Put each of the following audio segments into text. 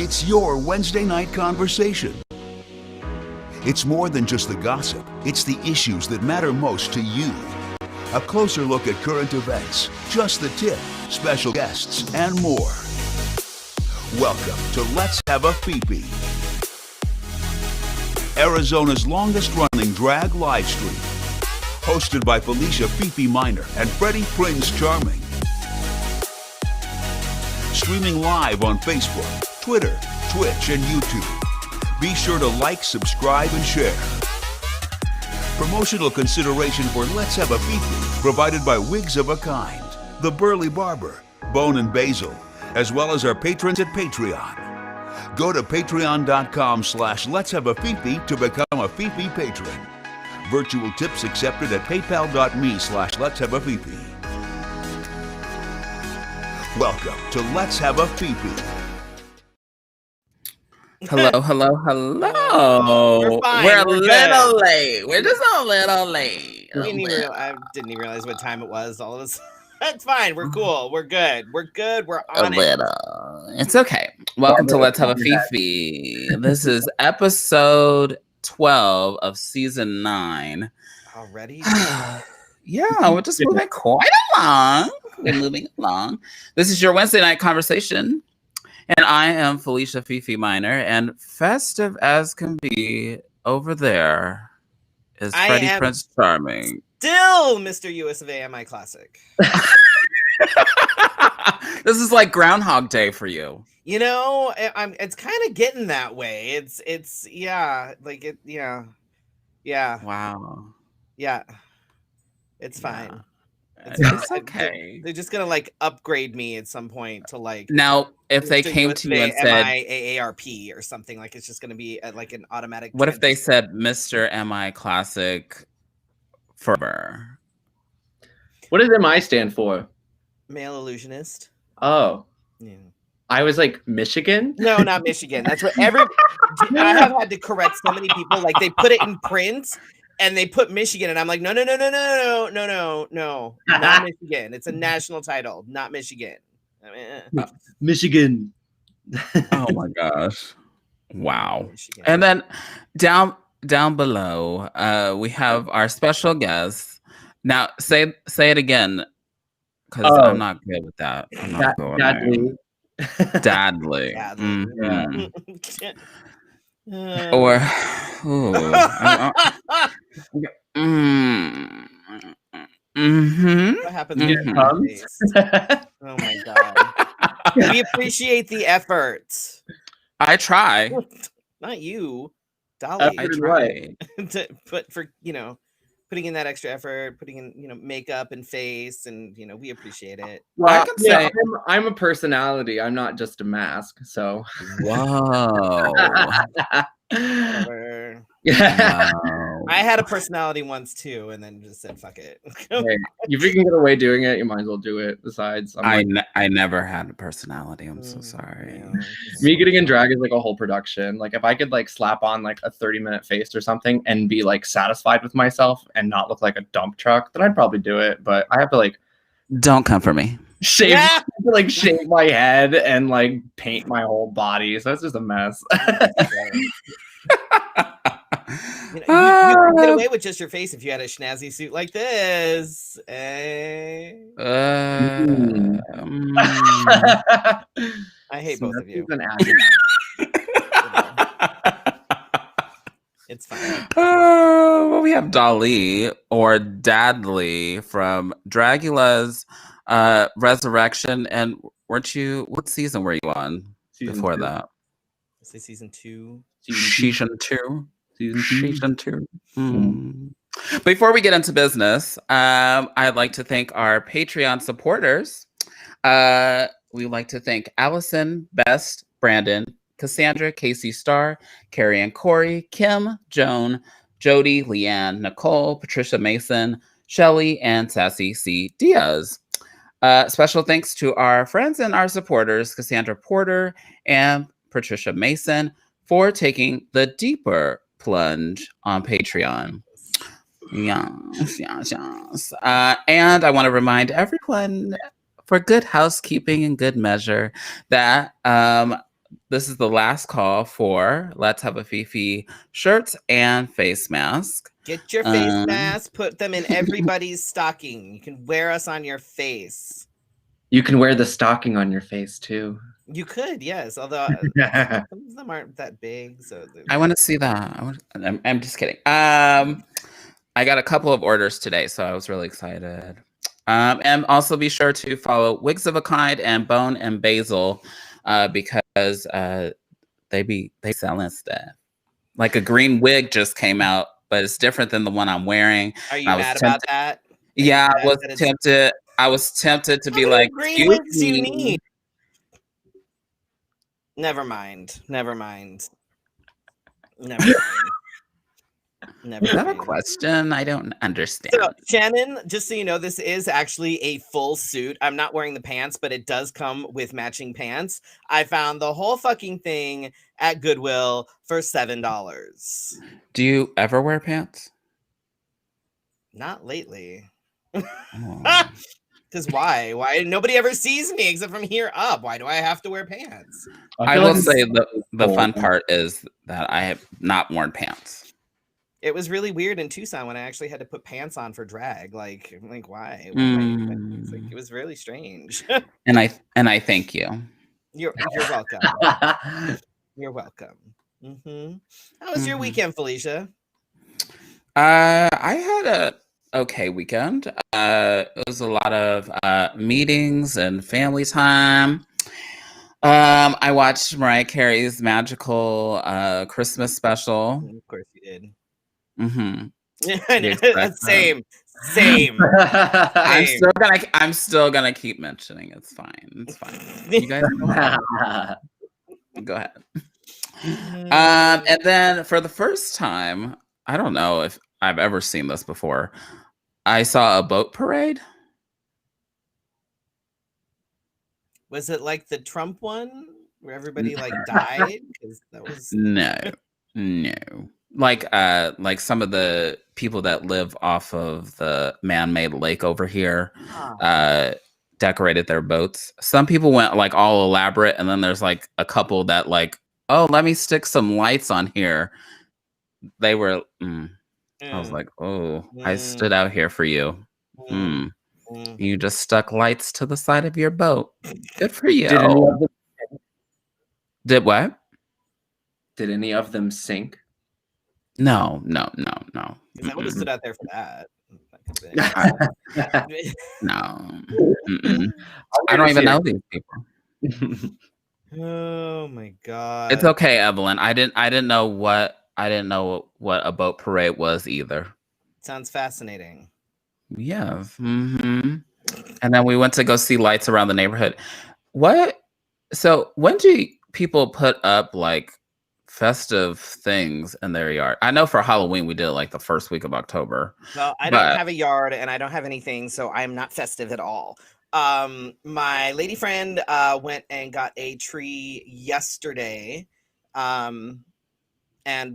It's your Wednesday night conversation. It's more than just the gossip. It's the issues that matter most to you. A closer look at current events, just the tip, special guests, and more. Welcome to Let's Have a Fefe, Arizona's longest-running drag live stream. Hosted by Felicia Fefe Minor and Freddy Prinze Charming. Streaming live on Facebook, Twitter, Twitch, and YouTube. Be sure to like, subscribe, and share. Promotional consideration for Let's Have a Fefe provided by Wigs of a Kind, The Burly Barber, Bone and Basil, as well as our patrons at Patreon. Go to patreon.com/Let's Have a Fefe to become a Fefe patron. Virtual tips accepted at paypal.me/Let's Have a Fefe. Welcome to Let's Have a Fefe. Hello. We're fine. We're a We're little good. late. We're just a little late. I didn't even realize what time it was. All of us. That's fine. We're cool. We're good. We're on it. Little. It's okay. Welcome to Let's Have a Fefe. This is episode 12 of season 9. Already? Yeah, we're just moving quite along. We're moving along. This is your Wednesday night conversation. And I am Felicia Fefe Minor, and festive as can be over there is Freddy Prinze Charming. Still Mr. US of AMI Classic. This is like Groundhog Day for you. You know, it's kind of getting that way. It's yeah. Wow. Yeah. It's fine. It's okay. They're just gonna like upgrade me at some point to like. Now, if they came to you and said AARP or something, like it's just gonna be like an automatic. What if they said Mr. MI Classic forever? What does MI stand for? Male illusionist. Oh. Yeah. I was like, Michigan? No, not Michigan. That's what I have had to correct so many people. Like they put it in print and they put Michigan, and I'm like, no, not Michigan. It's a national title, not Michigan. Michigan. Oh my gosh. Wow. Michigan. And then down below, we have our special guest. Now say it again, because I'm not good with that. I'm not good with Dadley. Dadley. Or What happens? Oh my god. We appreciate the effort. I try. Not you, Dahli. I try to put for putting in that extra effort, putting in makeup and face, and we appreciate it. Well, I can say I'm a personality. I'm not just a mask. So wow. Whatever. Yeah. Wow. I had a personality once too, and then just said fuck it. Hey, if you can get away doing it, you might as well do it. Besides, I never had a personality. I'm so sorry. Yeah. Me getting in drag is like a whole production. Like if I could like slap on like a 30-minute face or something and be like satisfied with myself and not look like a dump truck, then I'd probably do it. But I have to like don't come for me. Shave my head and like paint my whole body. So it's just a mess. You could get away with just your face if you had a snazzy suit like this. I hate both of you. It's fine. Well, we have Dahli or Dadley from Dragula's Resurrection. And what season were you on before that? I say season 2. Season 2. Season 2. Before we get into business, I'd like to thank our Patreon supporters. We'd like to thank Allison, Best, Brandon, Cassandra, Casey Starr, Carrie and Corey, Kim, Joan, Jody, Leanne, Nicole, Patricia Mason, Shelly, and Sassy C. Diaz. Special thanks to our friends and our supporters, Cassandra Porter and Patricia Mason, for taking the deeper plunge on Patreon. Yes. And I want to remind everyone, for good housekeeping and good measure, that this is the last call for Let's Have a Fefe shirts and face mask. Get your face mask, put them in everybody's stocking. You can wear us on your face. You can wear the stocking on your face too. You could, yes. Although some of them aren't that big, so I want to see that. I'm just kidding. I got a couple of orders today, so I was really excited. And also be sure to follow Wigs of a Kind and Bone and Basil because they selling stuff. Like a green wig just came out, but it's different than the one I'm wearing. Are you mad about that? Yeah, I was tempted. I was tempted to be like, green wigs you need. Never mind. Never mind. Never mind. Never Is that a mind. question? I don't understand. So, Shannon, just so you know, this is actually a full suit. I'm not wearing the pants, but it does come with matching pants. I found the whole fucking thing at Goodwill for $7. Do you ever wear pants? Not lately. Oh. Because why? Why? Nobody ever sees me except from here up. Why do I have to wear pants? I will say the fun part is that I have not worn pants. It was really weird in Tucson when I actually had to put pants on for drag. Like why? It's like, it was really strange. and I thank you. You're welcome. You're welcome. How was your weekend, Felicia? I had a okay weekend. It was a lot of meetings and family time. I watched Mariah Carey's magical Christmas special. Of course you did. Same. I'm still gonna keep mentioning it. It's fine. It's fine. You guys go ahead. And then for the first time, I don't know if I've ever seen this before, I saw a boat parade. Was it like the Trump one where everybody like died? Because that was no. Like some of the people that live off of the man-made lake over here decorated their boats. Some people went like all elaborate, and then there's like a couple that like, oh, let me stick some lights on here. They were I was like, oh, I stood out here for you. You just stuck lights to the side of your boat. Good for you. Did what? Did any of them sink? No. I would have stood out there for that. No. I don't even know these people. Oh my god. It's okay, Evelyn. I didn't know what a boat parade was either. Sounds fascinating. Yes. And then we went to go see lights around the neighborhood. What? So when do people put up like festive things in their yard? I know for Halloween we did it like the first week of October. Well, I don't have a yard and I don't have anything, so I'm not festive at all. My lady friend went and got a tree yesterday, and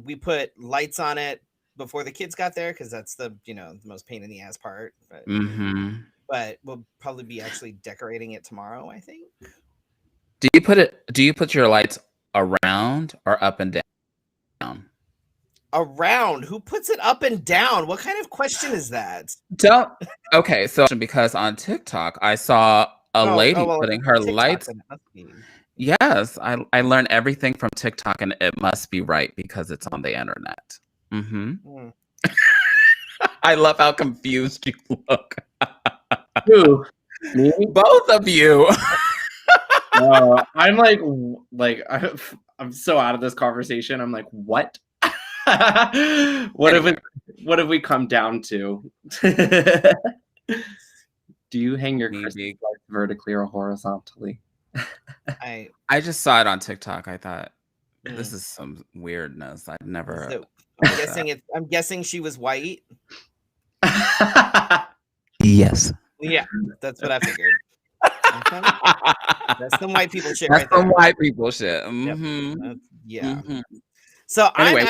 we put lights on it before the kids got there because that's the the most pain in the ass part. But we'll probably be actually decorating it tomorrow, I think. Do you put your lights around or up and down? Around? Who puts it up and down? What kind of question is that? Okay, so because on TikTok I saw a lady putting her TikTok, lights. Yes, I learned everything from TikTok, and it must be right because it's on the internet. I love how confused you look. Who? Me? Both of you. I'm I'm so out of this conversation. I'm like, what? What have we come down to? Do you hang your Christmas lights vertically or horizontally? I just saw it on TikTok. I thought this is some weirdness. I'd never. So, I'm guessing she was white. Yes. Yeah, that's what I figured. That's some white people shit. That's some white people shit. Yeah. So anyway,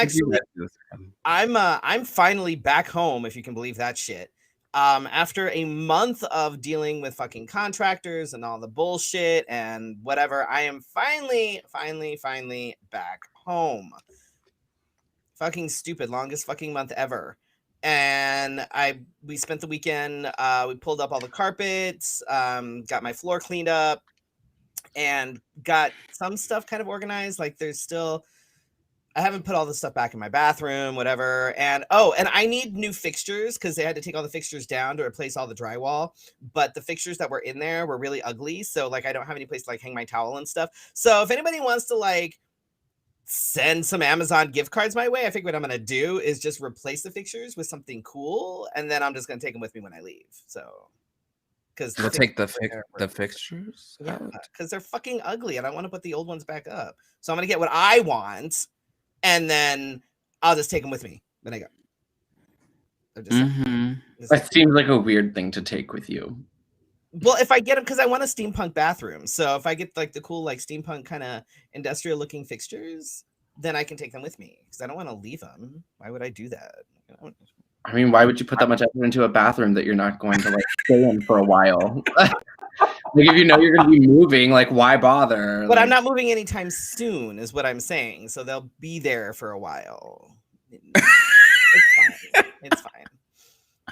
I'm finally back home, if you can believe that shit. After a month of dealing with fucking contractors and all the bullshit and whatever, I am finally back home. Fucking stupid, longest fucking month ever. And we spent the weekend, we pulled up all the carpets, got my floor cleaned up, and got some stuff kind of organized. Like there's still, I haven't put all the stuff back in my bathroom, whatever. And and I need new fixtures because they had to take all the fixtures down to replace all the drywall. But the fixtures that were in there were really ugly. So like I don't have any place to like hang my towel and stuff. So if anybody wants to like send some Amazon gift cards my way, I think what I'm gonna do is just replace the fixtures with something cool, and then I'm just gonna take them with me when I leave. So because We'll take the fixtures. yeah, out. because they're fucking ugly, and I want to put the old ones back up. So I'm gonna get what I want, and then I'll just take them with me when I go. That seems like a weird thing to take with you. Well, if I get them, because I want a steampunk bathroom. So if I get like the cool like steampunk kind of industrial looking fixtures, then I can take them with me because I don't want to leave them. Why would I do that? I mean, why would you put that much effort into a bathroom that you're not going to like stay in for a while? Like if you know you're going to be moving, like why bother? But like, I'm not moving anytime soon, is what I'm saying. So they'll be there for a while. It's fine. It's fine.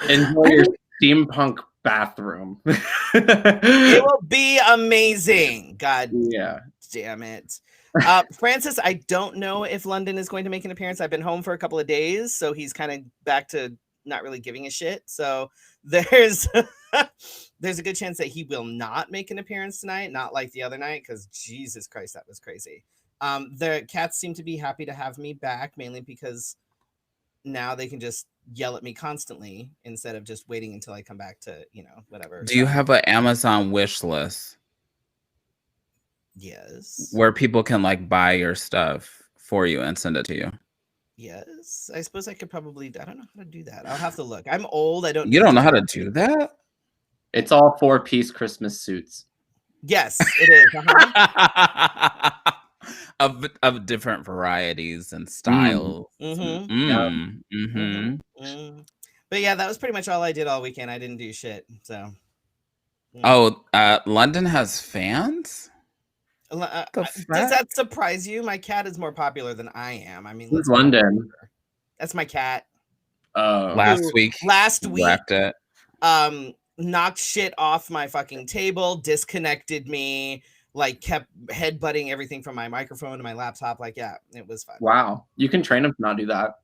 Enjoy your steampunk bathroom. It will be amazing. God yeah. damn it. Francis, I don't know if London is going to make an appearance. I've been home for a couple of days, so he's kind of back to not really giving a shit. So there's there's a good chance that he will not make an appearance tonight, not like the other night, because Jesus Christ, that was crazy. The cats seem to be happy to have me back, mainly because now they can just yell at me constantly instead of just waiting until I come back to, whatever. Do you have an Amazon wish list? Yes. Where people can like buy your stuff for you and send it to you? Yes. I suppose I could probably, I don't know how to do that. I'll have to look. I'm old. You don't know how to do that? It's all 4-piece Christmas suits. Yes, it is. Uh-huh. of different varieties and styles. But yeah, that was pretty much all I did all weekend. I didn't do shit. So. London has fans? Does that surprise you? My cat is more popular than I am. I mean, Who's London? That's my cat. Last week, wrecked it. Knocked shit off my fucking table, disconnected me, like kept headbutting everything from my microphone to my laptop. Like, yeah, it was fun. Wow, you can train him to not do that.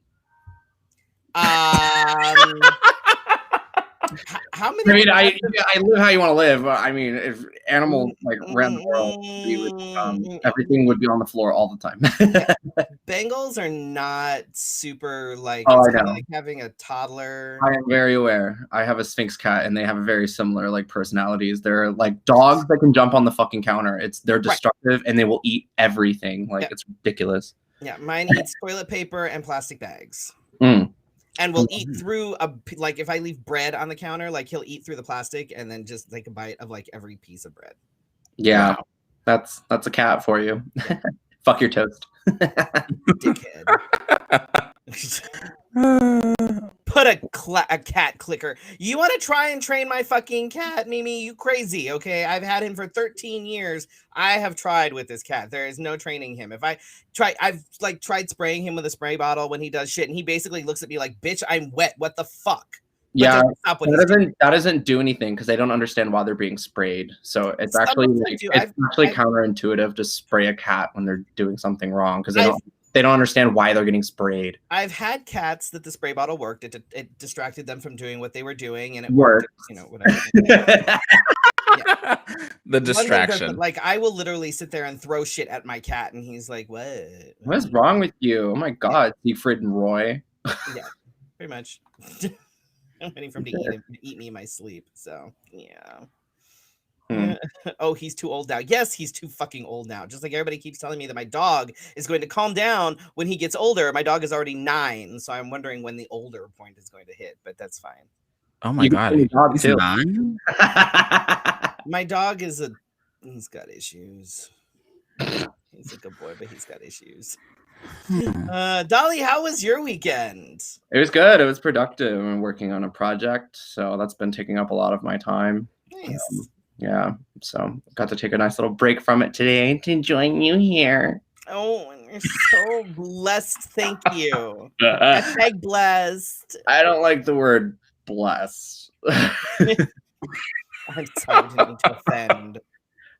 How many? I mean, I live how you want to live. I mean, if animals like ran the world, everything would be on the floor all the time. Bengals are not super like, like having a toddler. I am very aware. I have a Sphinx cat, and they have a very similar like personalities. They're like dogs that can jump on the fucking counter. They're destructive, and they will eat everything. Like it's ridiculous. Yeah, mine eats toilet paper and plastic bags. And will eat through like if I leave bread on the counter, like he'll eat through the plastic and then just take a bite of like every piece of bread. Yeah, wow. That's a cat for you. Fuck your toast. Dickhead. Put a cat clicker. You want to try and train my fucking cat, Mimi? You crazy? Okay, I've had him for 13 years. I have tried with this cat. There is no training him. I've like tried spraying him with a spray bottle when he does shit, and he basically looks at me like, "Bitch, I'm wet. What the fuck?" But yeah, that doesn't do anything because they don't understand why they're being sprayed. So it's actually counterintuitive to spray a cat when they're doing something wrong because they don't understand why they're getting sprayed. I've had cats that the spray bottle worked. It distracted them from doing what they were doing, and it worked. Whatever. The distraction. Like I will literally sit there and throw shit at my cat, and he's like, "What? What is wrong with you? Oh my god, Siegfried and Roy." Yeah, pretty much. I'm waiting for him to eat me in my sleep. So yeah. Oh, he's too old now. Yes, he's too fucking old now. Just like everybody keeps telling me that my dog is going to calm down when he gets older. My dog is already 9, so I'm wondering when the older point is going to hit, but that's fine. Oh my god, he's 9? My dog he's got issues. He's a good boy, but he's got issues. Dahli, how was your weekend? It was good. It was productive. I'm working on a project, so that's been taking up a lot of my time. Nice. Yeah, so got to take a nice little break from it today to join you here. Oh, you're so blessed. Thank you. Hashtag blessed. I don't like the word blessed. I'm sorry, I didn't mean to offend.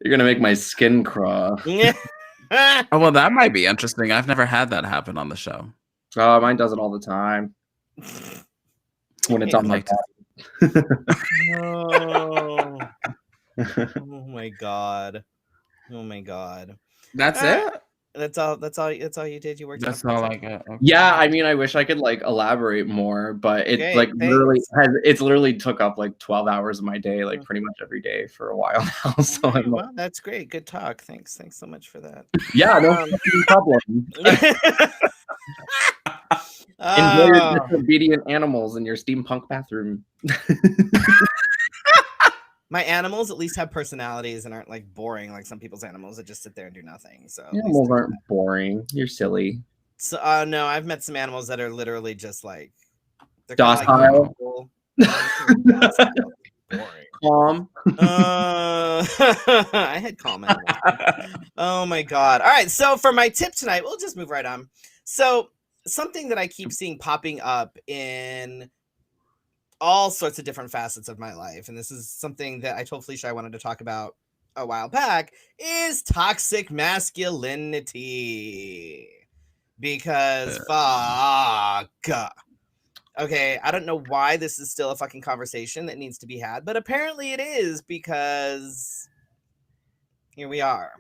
You're gonna make my skin crawl. Oh, well, that might be interesting. I've never had that happen on the show. Oh, mine does it all the time. When it's on my body. Oh. Oh my god. Oh my god. That's it? That's all you did. You worked. That's all I got. Okay. Yeah, I mean, I wish I could like elaborate more, but it literally took up like 12 hours of my day, like pretty much every day for a while now. So okay, well, that's great. Good talk. Thanks so much for that. Yeah, no problem. Enjoy your disobedient animals in your steampunk bathroom. My animals at least have personalities and aren't like boring like some people's animals that just sit there and do nothing. So animals aren't boring. You're silly. So no, I've met some animals that are literally just like they're docile. Boring. Calm. I had calm animals. Oh my god. All right, so for my tip tonight, we'll just move right on. So something that I keep seeing popping up in all sorts of different facets of my life, and this is something that I told Felicia I wanted to talk about a while back, is toxic masculinity. Because fuck. Okay, I don't know why this is still a fucking conversation that needs to be had, but apparently it is, because here we are.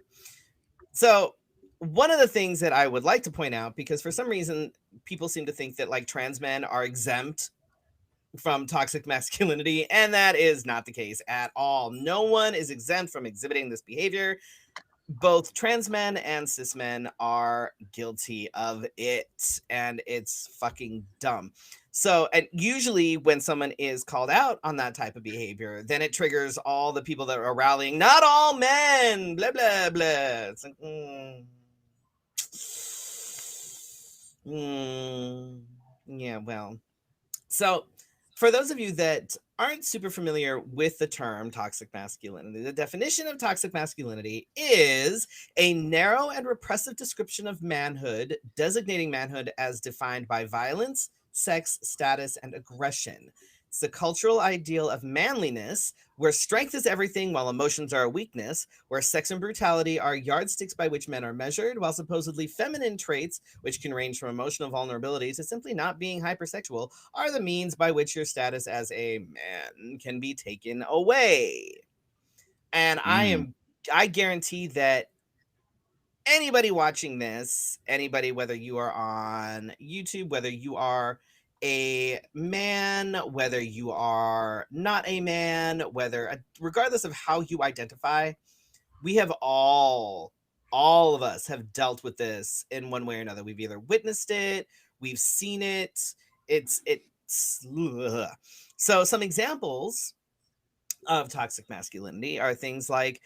So one of the things that I would like to point out, because for some reason people seem to think that like trans men are exempt from toxic masculinity, and that is not the case at all. No one is exempt from exhibiting this behavior. Both trans men and cis men are guilty of it, and it's fucking dumb. So, and usually when someone is called out on that type of behavior, then it triggers all the people that are rallying, not all men, blah, blah, blah. It's like, yeah, well. So, for those of you that aren't super familiar with the term toxic masculinity, the definition of toxic masculinity is a narrow and repressive description of manhood, designating manhood as defined by violence, sex, status, and aggression. It's the cultural ideal of manliness, where strength is everything while emotions are a weakness, where sex and brutality are yardsticks by which men are measured, while supposedly feminine traits, which can range from emotional vulnerability to simply not being hypersexual, are the means by which your status as a man can be taken away. And I guarantee that anybody watching this, anybody, whether you are on YouTube, whether you are a man, whether you are not a man, regardless of how you identify, we have all of us have dealt with this in one way or another. We've either witnessed it, we've seen it. It's ugh. So some examples of toxic masculinity are things like,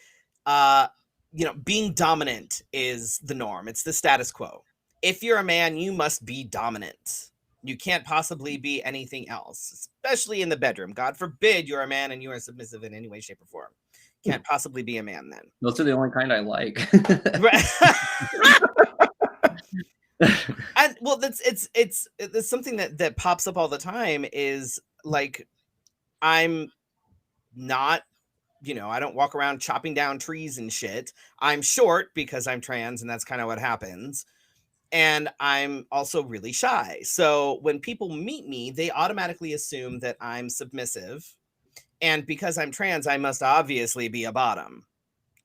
being dominant is the norm. It's the status quo. If you're a man, you must be dominant. You can't possibly be anything else, especially in the bedroom. God forbid you're a man and you are submissive in any way, shape, or form. Can't possibly be a man then. Those are the only kind I like. And well, it's something that pops up all the time is like, I'm not, I don't walk around chopping down trees and shit. I'm short because I'm trans, and that's kind of what happens. And I'm also really shy. So when people meet me, they automatically assume that I'm submissive. And because I'm trans, I must obviously be a bottom.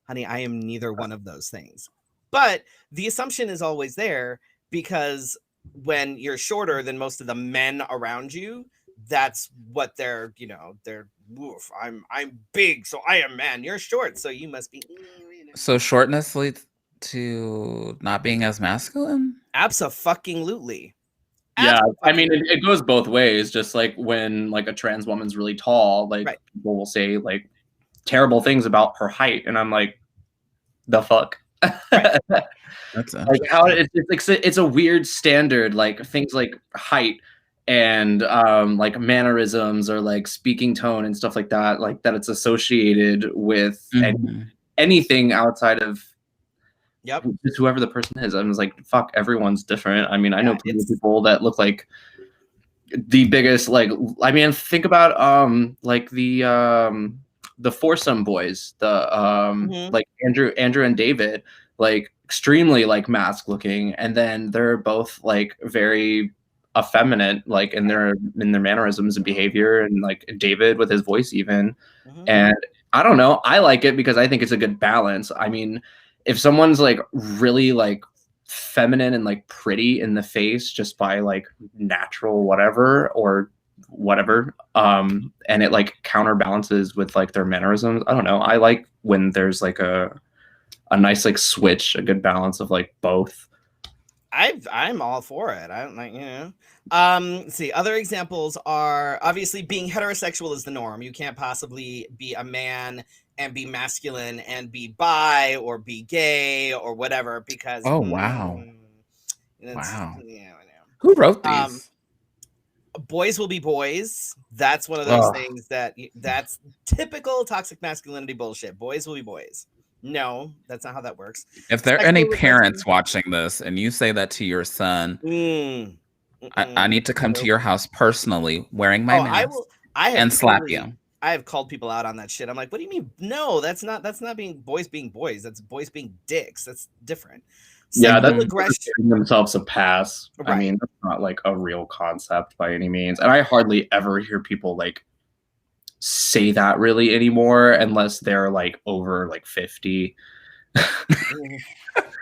Honey, I am neither one of those things. But the assumption is always there, because when you're shorter than most of the men around you, that's what they're woof, I'm big, so I am man. You're short, so you must be. So shortness leads to not being as masculine? Abso-fucking-lutely. Yeah, I mean, it goes both ways. Just like when like a trans woman's really tall, like people will say like terrible things about her height, and I'm like, the fuck. That's like how it's a weird standard, like things like height and like mannerisms or like speaking tone and stuff like that it's associated with anything outside of just whoever the person is. I was like, fuck, everyone's different. I mean, I know plenty of people that look like the biggest, like, I mean, think about like the foursome boys, the like Andrew and David, like extremely like mask looking, and then they're both like very effeminate, like in their mannerisms and behavior, and like David with his voice even. And I don't know, I like it because I think it's a good balance. I mean, if someone's like really like feminine and like pretty in the face just by like natural whatever and it like counterbalances with like their mannerisms, I don't know, I like when there's like a nice like switch, a good balance of like both. I'm all for it. I don't like, you know. See, other examples are obviously being heterosexual is the norm. You can't possibly be a man and be masculine and be bi or be gay or whatever because wow. Yeah, I know. Who wrote these? Boys will be boys. That's one of those things that's typical toxic masculinity bullshit. Boys will be boys. No, that's not how that works. If there are any parents watching this and you say that to your son, I need to come to your house personally wearing my mask and slap you. I have called people out on that shit. I'm like, what do you mean? No, that's not being boys. That's boys being dicks. That's different. Yeah, that's giving themselves a pass. Right. I mean, that's not like a real concept by any means. And I hardly ever hear people like say that really anymore unless they're like over like 50.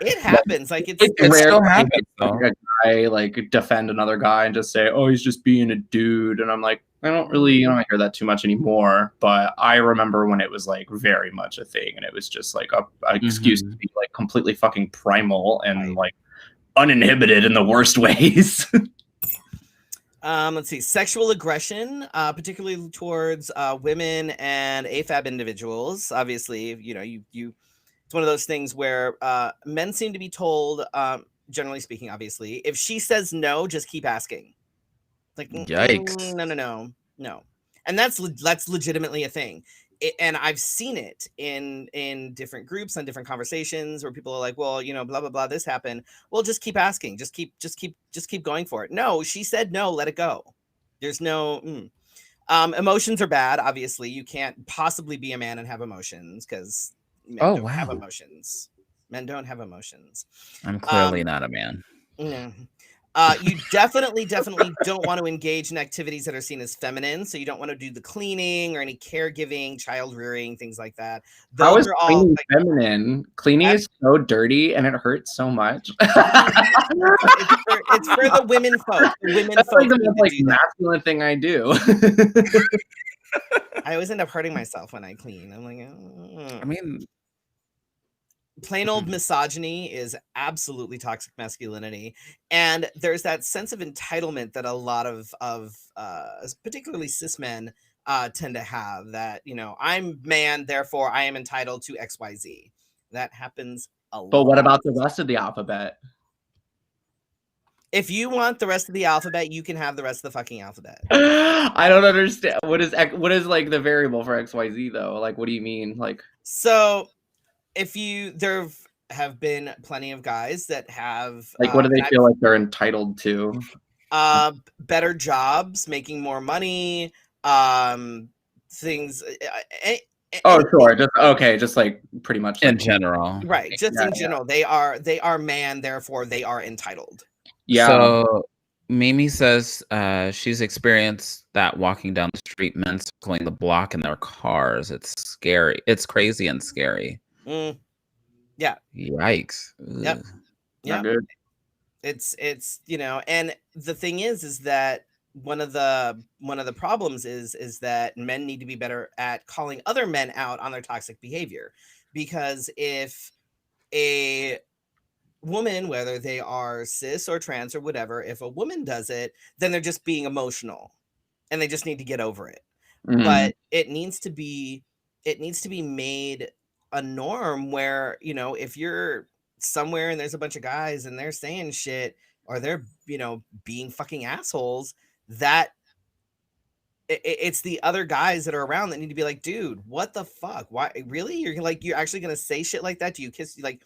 It happens. Like it's rare still happens, like a guy like defend another guy and just say, oh, he's just being a dude. And I'm like, I don't hear that too much anymore. But I remember when it was like very much a thing, and it was just like a excuse to be like completely fucking primal and like uninhibited in the worst ways. Let's see, sexual aggression, particularly towards women and AFAB individuals. Obviously, you know, it's one of those things where men seem to be told, generally speaking, obviously, if she says no, just keep asking. Like, yikes! No, and that's legitimately a thing. And I've seen it in different groups and different conversations where people are like, well, you know, blah blah blah, this happened. Well, just keep asking, just keep going for it. No, she said no, let it go. There's no emotions are bad. Obviously, you can't possibly be a man and have emotions because men don't have emotions. Men don't have emotions. I'm clearly not a man. No. You definitely don't want to engage in activities that are seen as feminine. So you don't want to do the cleaning or any caregiving, child rearing, things like that. How is cleaning feminine? Cleaning is so dirty and it hurts so much. it's for the women folk. That's like the most like masculine thing I do. I always end up hurting myself when I clean. I'm like, I mean, plain old misogyny is absolutely toxic masculinity, and there's that sense of entitlement that a lot of particularly cis men tend to have, that, you know, I'm man, therefore I am entitled to XYZ. That happens a lot. But what about the rest of the alphabet? If you want the rest of the alphabet, you can have the rest of the fucking alphabet. I don't understand. What is like the variable for XYZ though? Like, what do you mean? Like, so there have been plenty of guys that have like, what do they feel like they're entitled to? Better jobs, making more money, things. Sure. Just like pretty much in general, right? Just in general, they are man, therefore they are entitled. Yeah. So Mimi says she's experienced that walking down the street, men circling the block in their cars. It's scary. It's crazy and scary. Yeah. Yikes. Yep. Not good. It's you know, and the thing is that one of the problems is that men need to be better at calling other men out on their toxic behavior, because if a woman, whether they are cis or trans or whatever, if a woman does it, then they're just being emotional and they just need to get over it. But it needs to be made a norm where, you know, if you're somewhere and there's a bunch of guys and they're saying shit or they're, you know, being fucking assholes, that it's the other guys that are around that need to be like, dude, what the fuck? Why? Really? You're actually gonna say shit like that? Do you kiss? Like,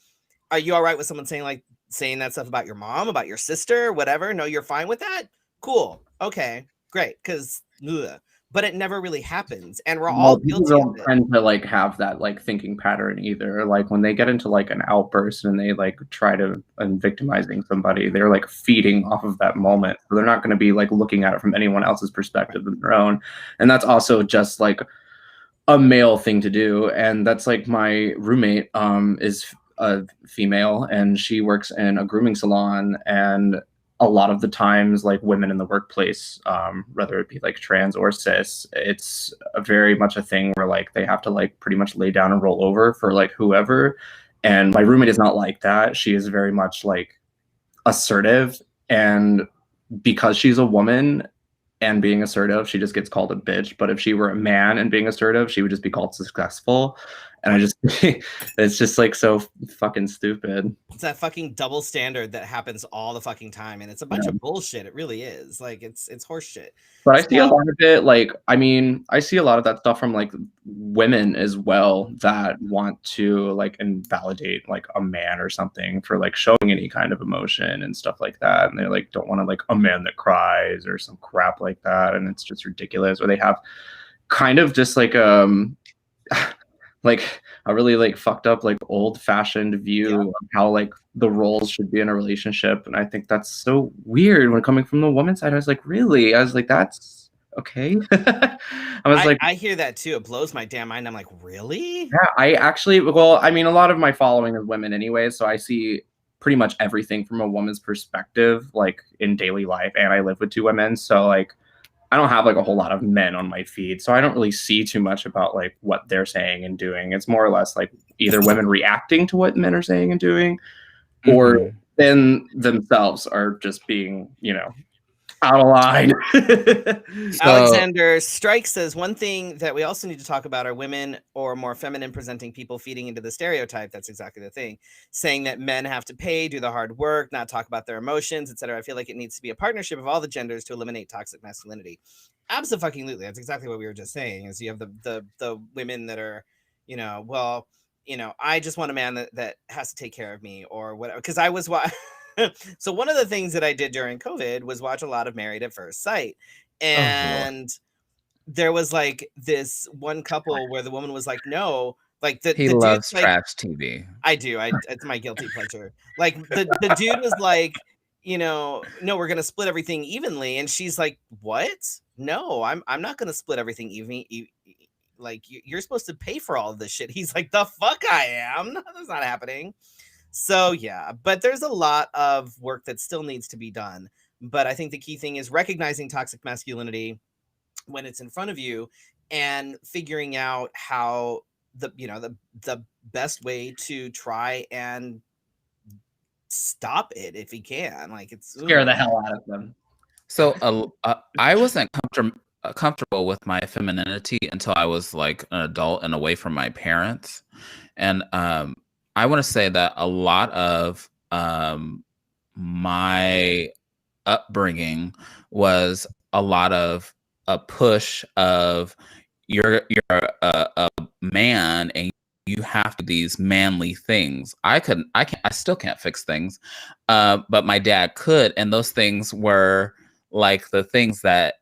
are you all right with someone saying that stuff about your mom, about your sister, whatever? No, you're fine with that? Cool. Okay, great. Because, but it never really happens, and we're all people guilty don't of it. tend to like have that like thinking pattern either. Like when they get into like an outburst and they like try to victimizing somebody, they're like feeding off of that moment. So they're not going to be like looking at it from anyone else's perspective than their own. And that's also just like a male thing to do. And that's like my roommate is a female and she works in a grooming salon, and a lot of the times like women in the workplace, whether it be like trans or cis, it's very much a thing where like they have to like pretty much lay down and roll over for like whoever. And my roommate is not like that. She is very much like assertive, and because she's a woman and being assertive, she just gets called a bitch. But if she were a man and being assertive, she would just be called successful. And I just, it's just like so fucking stupid. It's that fucking double standard that happens all the fucking time, and it's a bunch of bullshit. It really is. Like it's horse shit. But I see a lot of it. Like, I mean, I see a lot of that stuff from like women as well that want to like invalidate like a man or something for like showing any kind of emotion and stuff like that. And they like don't want to like a man that cries or some crap like that. And it's just ridiculous. Or they have kind of just like like a really like fucked up like old fashioned view of how like the roles should be in a relationship. And I think that's so weird when coming from the woman's side. I was like, really? I was like, that's okay. I hear that too. It blows my damn mind. I'm like, really? Yeah, I actually, well, I mean, a lot of my following is women anyway, so I see pretty much everything from a woman's perspective, like in daily life. And I live with 2 women, so like I don't have like a whole lot of men on my feed, so I don't really see too much about like what they're saying and doing. It's more or less like either women reacting to what men are saying and doing, or then themselves are just being, you know, out of line. Alexander Strike says one thing that we also need to talk about are women or more feminine presenting people feeding into the stereotype. That's exactly the thing. Saying that men have to pay, do the hard work, not talk about their emotions, etc. I feel like it needs to be a partnership of all the genders to eliminate toxic masculinity. Absolutely. That's exactly what we were just saying. Is you have the women that are, you know, well, you know, I just want a man that has to take care of me or whatever. Because I was so one of the things that I did during COVID was watch a lot of Married at First Sight. And there was like this one couple where the woman was like, no, like he the loves dude's trash TV. I do. It's my guilty pleasure. Like the dude was like, you know, no, we're going to split everything evenly. And she's like, what? No, I'm not going to split everything evenly. Like you're supposed to pay for all of this shit. He's like, the fuck I am. No, that's not happening. So yeah, but there's a lot of work that still needs to be done. But I think the key thing is recognizing toxic masculinity when it's in front of you and figuring out how the best way to try and stop it if he can. Like it's scare the hell out of them. So I wasn't comfortable with my femininity until I was like an adult and away from my parents. And I want to say that a lot of my upbringing was a lot of a push of you're a man and you have to do these manly things. I still can't fix things, but my dad could, and those things were like the things that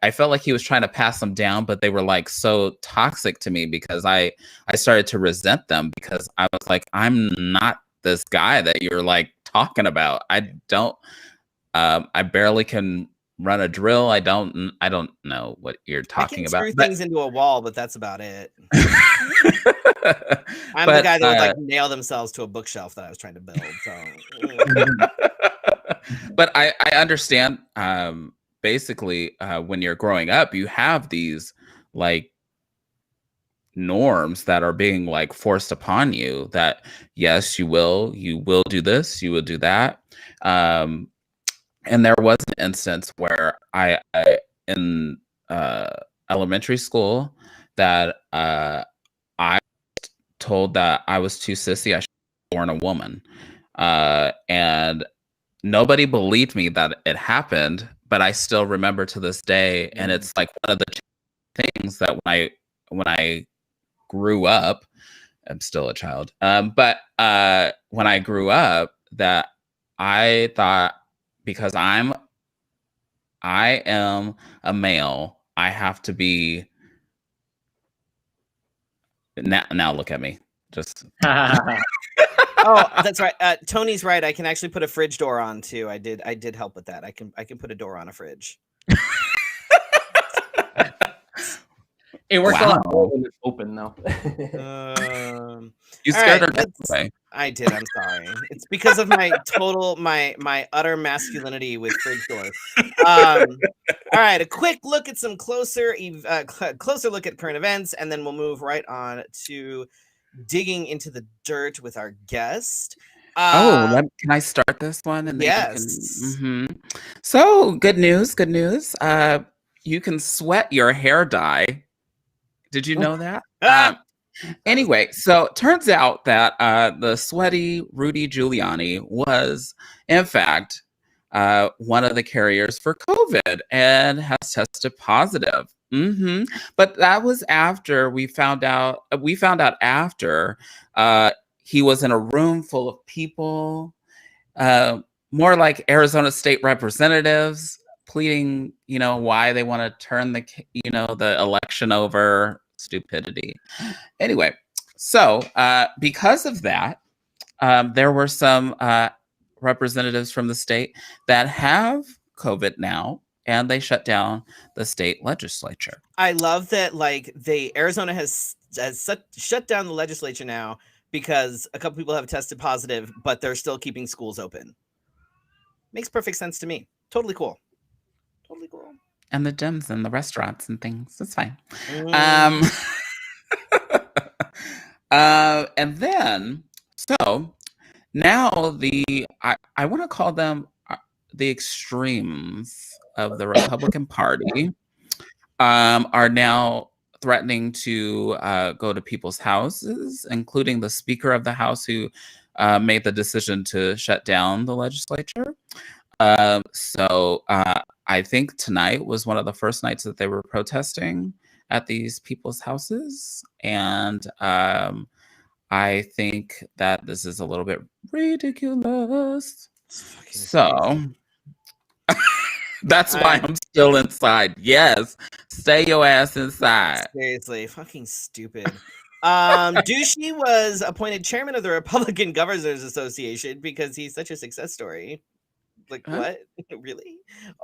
I felt like he was trying to pass them down, but they were like so toxic to me because I started to resent them because I was like, I'm not this guy that you're like talking about. I barely can run a drill. I don't know what you're talking about. Screw things into a wall, but that's about it. I'm the guy that would like nail themselves to a bookshelf that I was trying to build. So, but I understand. Basically, when you're growing up, you have these like norms that are being like forced upon you that yes, you will do this, you will do that. And there was an instance where I in elementary school that I told that I was too sissy. I should have born a woman. And nobody believed me that it happened, but I still remember to this day. And it's like one of the things that when I grew up, I'm still a child. But when I grew up, that I thought, because I am a male, I have to be. Now look at me. Just Oh, that's right. Tony's right. I can actually put a fridge door on too. I did help with that. I can put a door on a fridge. It works a lot more when it's open though. You scared her away. I did. I'm sorry. It's because of my utter masculinity with fridge doors. All right, a quick look at some closer look at current events, and then we'll move right on to digging into the dirt with our guest. Can I start this one? And yes. So good news. You can sweat your hair dye. Did you know that? Anyway, so it turns out that the sweaty Rudy Giuliani was, in fact, one of the carriers for COVID and has tested positive. But that was after we found out. We found out after he was in a room full of people, more like Arizona state representatives, pleading, why they want to turn the election over. Stupidity. Anyway, so because of that, there were some representatives from the state that have COVID now, and they shut down the state legislature. I love that, Arizona has shut down the legislature now because a couple people have tested positive, but they're still keeping schools open. Makes perfect sense to me. Totally cool. And the gyms and the restaurants and things. It's fine. And then, so now I want to call them the extremes of the Republican Party are now threatening to go to people's houses, including the Speaker of the House, who made the decision to shut down the legislature. So I think tonight was one of the first nights that they were protesting at these people's houses. And I think that this is a little bit ridiculous. So that's why I'm still inside. Yes, stay your ass inside. Seriously, fucking stupid. Douchey was appointed chairman of the Republican Governors Association because he's such a success story. What? Really?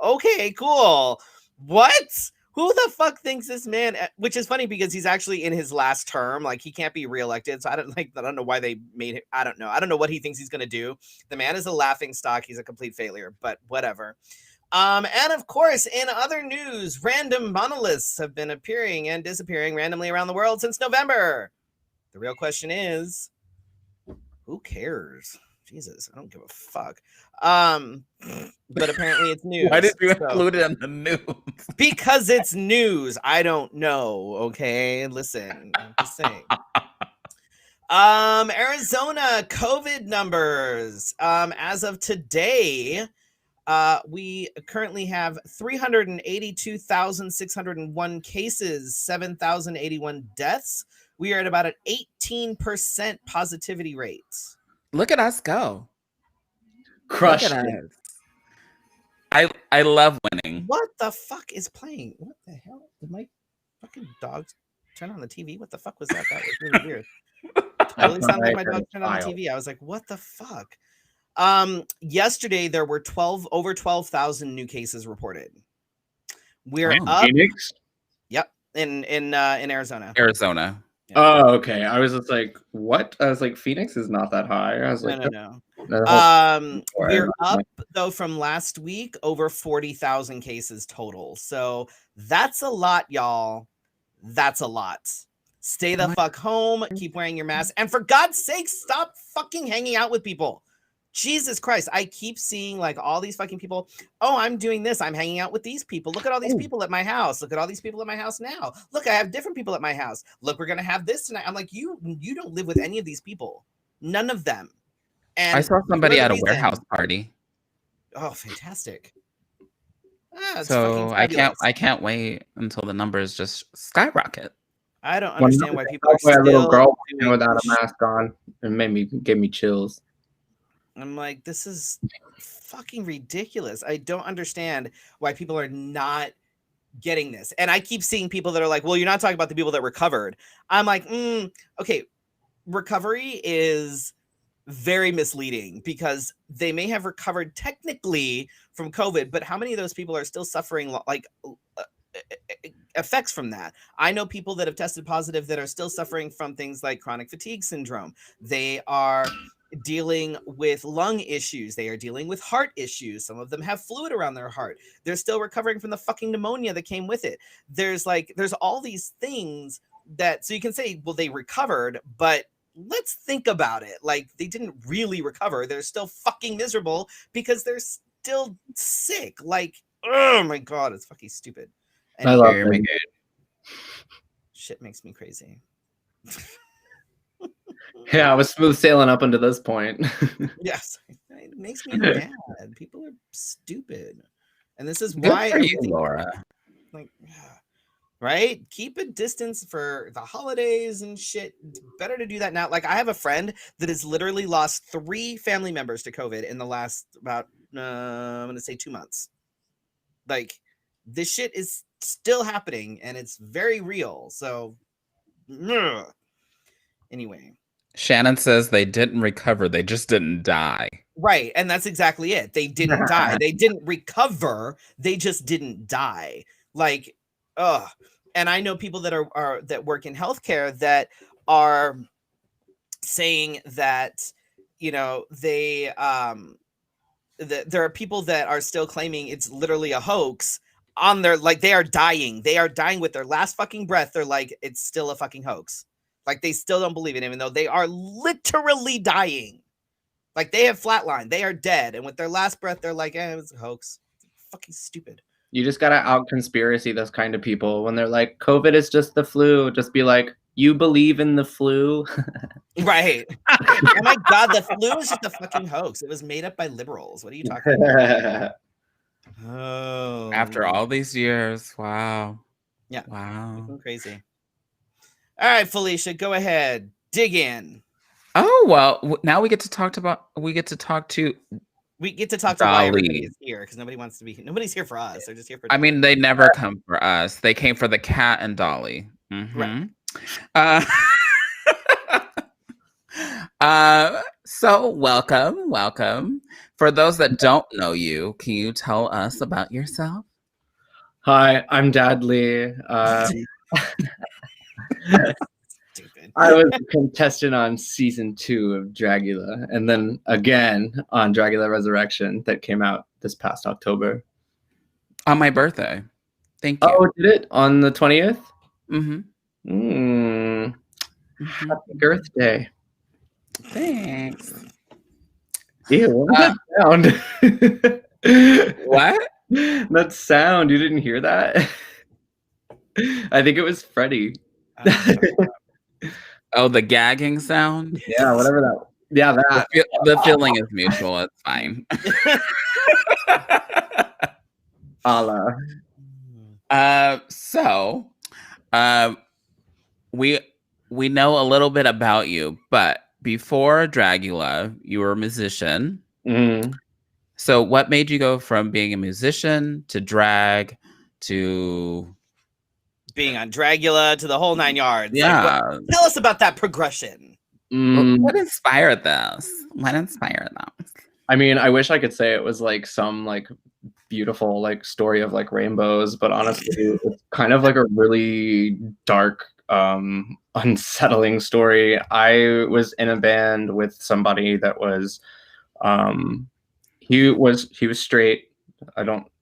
Okay, cool. What? Who the fuck thinks this man? Which is funny because he's actually in his last term. He can't be reelected. So I don't know why they made it. I don't know. I don't know what he thinks he's gonna do. The man is a laughing stock. He's a complete failure. But whatever. And of course, in other news, random monoliths have been appearing and disappearing randomly around the world since November. The real question is, who cares? Jesus, I don't give a fuck. But apparently it's news. Why did you include it in the news? Because it's news. I don't know. Okay, listen. I'm just saying. Arizona COVID numbers. As of today, we currently have 382,601 cases, 7,081 deaths. We are at about an 18% positivity rate. Look at us go. Crushed it. I love winning. What the fuck is playing? What the hell? Did my fucking dogs turn on the TV? What the fuck was that? That was really weird. Totally sounded like my dog turned on the TV. I was like, what the fuck? Yesterday there were over 12,000 new cases reported. We're up. Phoenix? Yep, in Arizona. Arizona. Yeah. Oh, okay. I was just like, what? I was like, Phoenix is not that high. I was like, no. We're up though from last week, over 40,000 cases total. So that's a lot, y'all. That's a lot. Stay the fuck home. Keep wearing your mask, and for God's sake, stop fucking hanging out with people. Jesus Christ. I keep seeing like all these fucking people. Oh, I'm doing this. I'm hanging out with these people. Look at all these people at my house. Look at all these people at my house now. Look, I have different people at my house. Look, we're going to have this tonight. I'm like, you don't live with any of these people. None of them. And I saw somebody at a warehouse party. Oh, fantastic. So I can't wait until the numbers just skyrocket. I don't understand why people are still a little girl without a mask on. It gave me chills. I'm like, this is fucking ridiculous. I don't understand why people are not getting this. And I keep seeing people that are like, well, you're not talking about the people that recovered. I'm like, okay, recovery is very misleading because they may have recovered technically from COVID, but how many of those people are still suffering like effects from that? I know people that have tested positive that are still suffering from things like chronic fatigue syndrome. They are dealing with lung issues. They are dealing with heart issues. Some of them have fluid around their heart. They're still recovering from the fucking pneumonia that came with it. There's all these things that, so you can say, well, they recovered, but let's think about it. Like, they didn't really recover. They're still fucking miserable because they're still sick. Like, oh my God, it's fucking stupid. And I love it. Shit makes me crazy. Yeah, I was smooth sailing up until this point. Yes, it makes me mad. People are stupid, and this is why Laura. Like, right? Keep a distance for the holidays and shit. It's better to do that now. Like, I have a friend that has literally lost 3 family members to COVID in the last about I'm gonna say 2 months. Like, this shit is still happening, and it's very real. So, anyway. Shannon says they didn't recover. They just didn't die. Right. And that's exactly it. They didn't die. They didn't recover. They just didn't die. Like, and I know people that are that work in healthcare that are saying that, you know, they there are people that are still claiming it's literally a hoax on their, like, they are dying. They are dying with their last fucking breath. They're like, it's still a fucking hoax. Like, they still don't believe it, even though they are literally dying. Like, they have flatlined. They are dead. And with their last breath, they're like, it was a hoax. It's fucking stupid. You just got to out-conspiracy those kind of people. When they're like, COVID is just the flu, just be like, you believe in the flu? Right. Oh, my God. The flu is just a fucking hoax. It was made up by liberals. What are you talking about? Oh. After all these years. Wow. Yeah. Wow. I'm crazy. All right, Felicia, go ahead. Dig in. Oh, well, now we get to talk to Dahli. Why everybody is here, because nobody's here for us. They're just here for Dahli. I mean, they never come for us. They came for the cat and Dahli. Mm-hmm. Right. So welcome. For those that don't know you, can you tell us about yourself? Hi, I'm Dadley. I was a contestant on season 2 of Dragula, and then again on Dragula Resurrection that came out this past October. On my birthday. Thank you. Oh, did it? On the 20th? Mm-hmm. Happy birthday. Thanks. Ew, what was that sound? What? That sound, you didn't hear that? I think it was Freddy. Oh, the gagging sound? Yeah, whatever that. Yeah, that. The feeling is mutual. It's fine. Allah. So, we know a little bit about you, but before Dragula, you were a musician. Mm. So, what made you go from being a musician to drag to being on Dragula to the whole 9 yards? Yeah. Like, tell us about that progression. What inspired this? I mean, I wish I could say it was like some like beautiful like story of like rainbows, but honestly, it's kind of like a really dark, unsettling story. I was in a band with somebody that was, he was straight.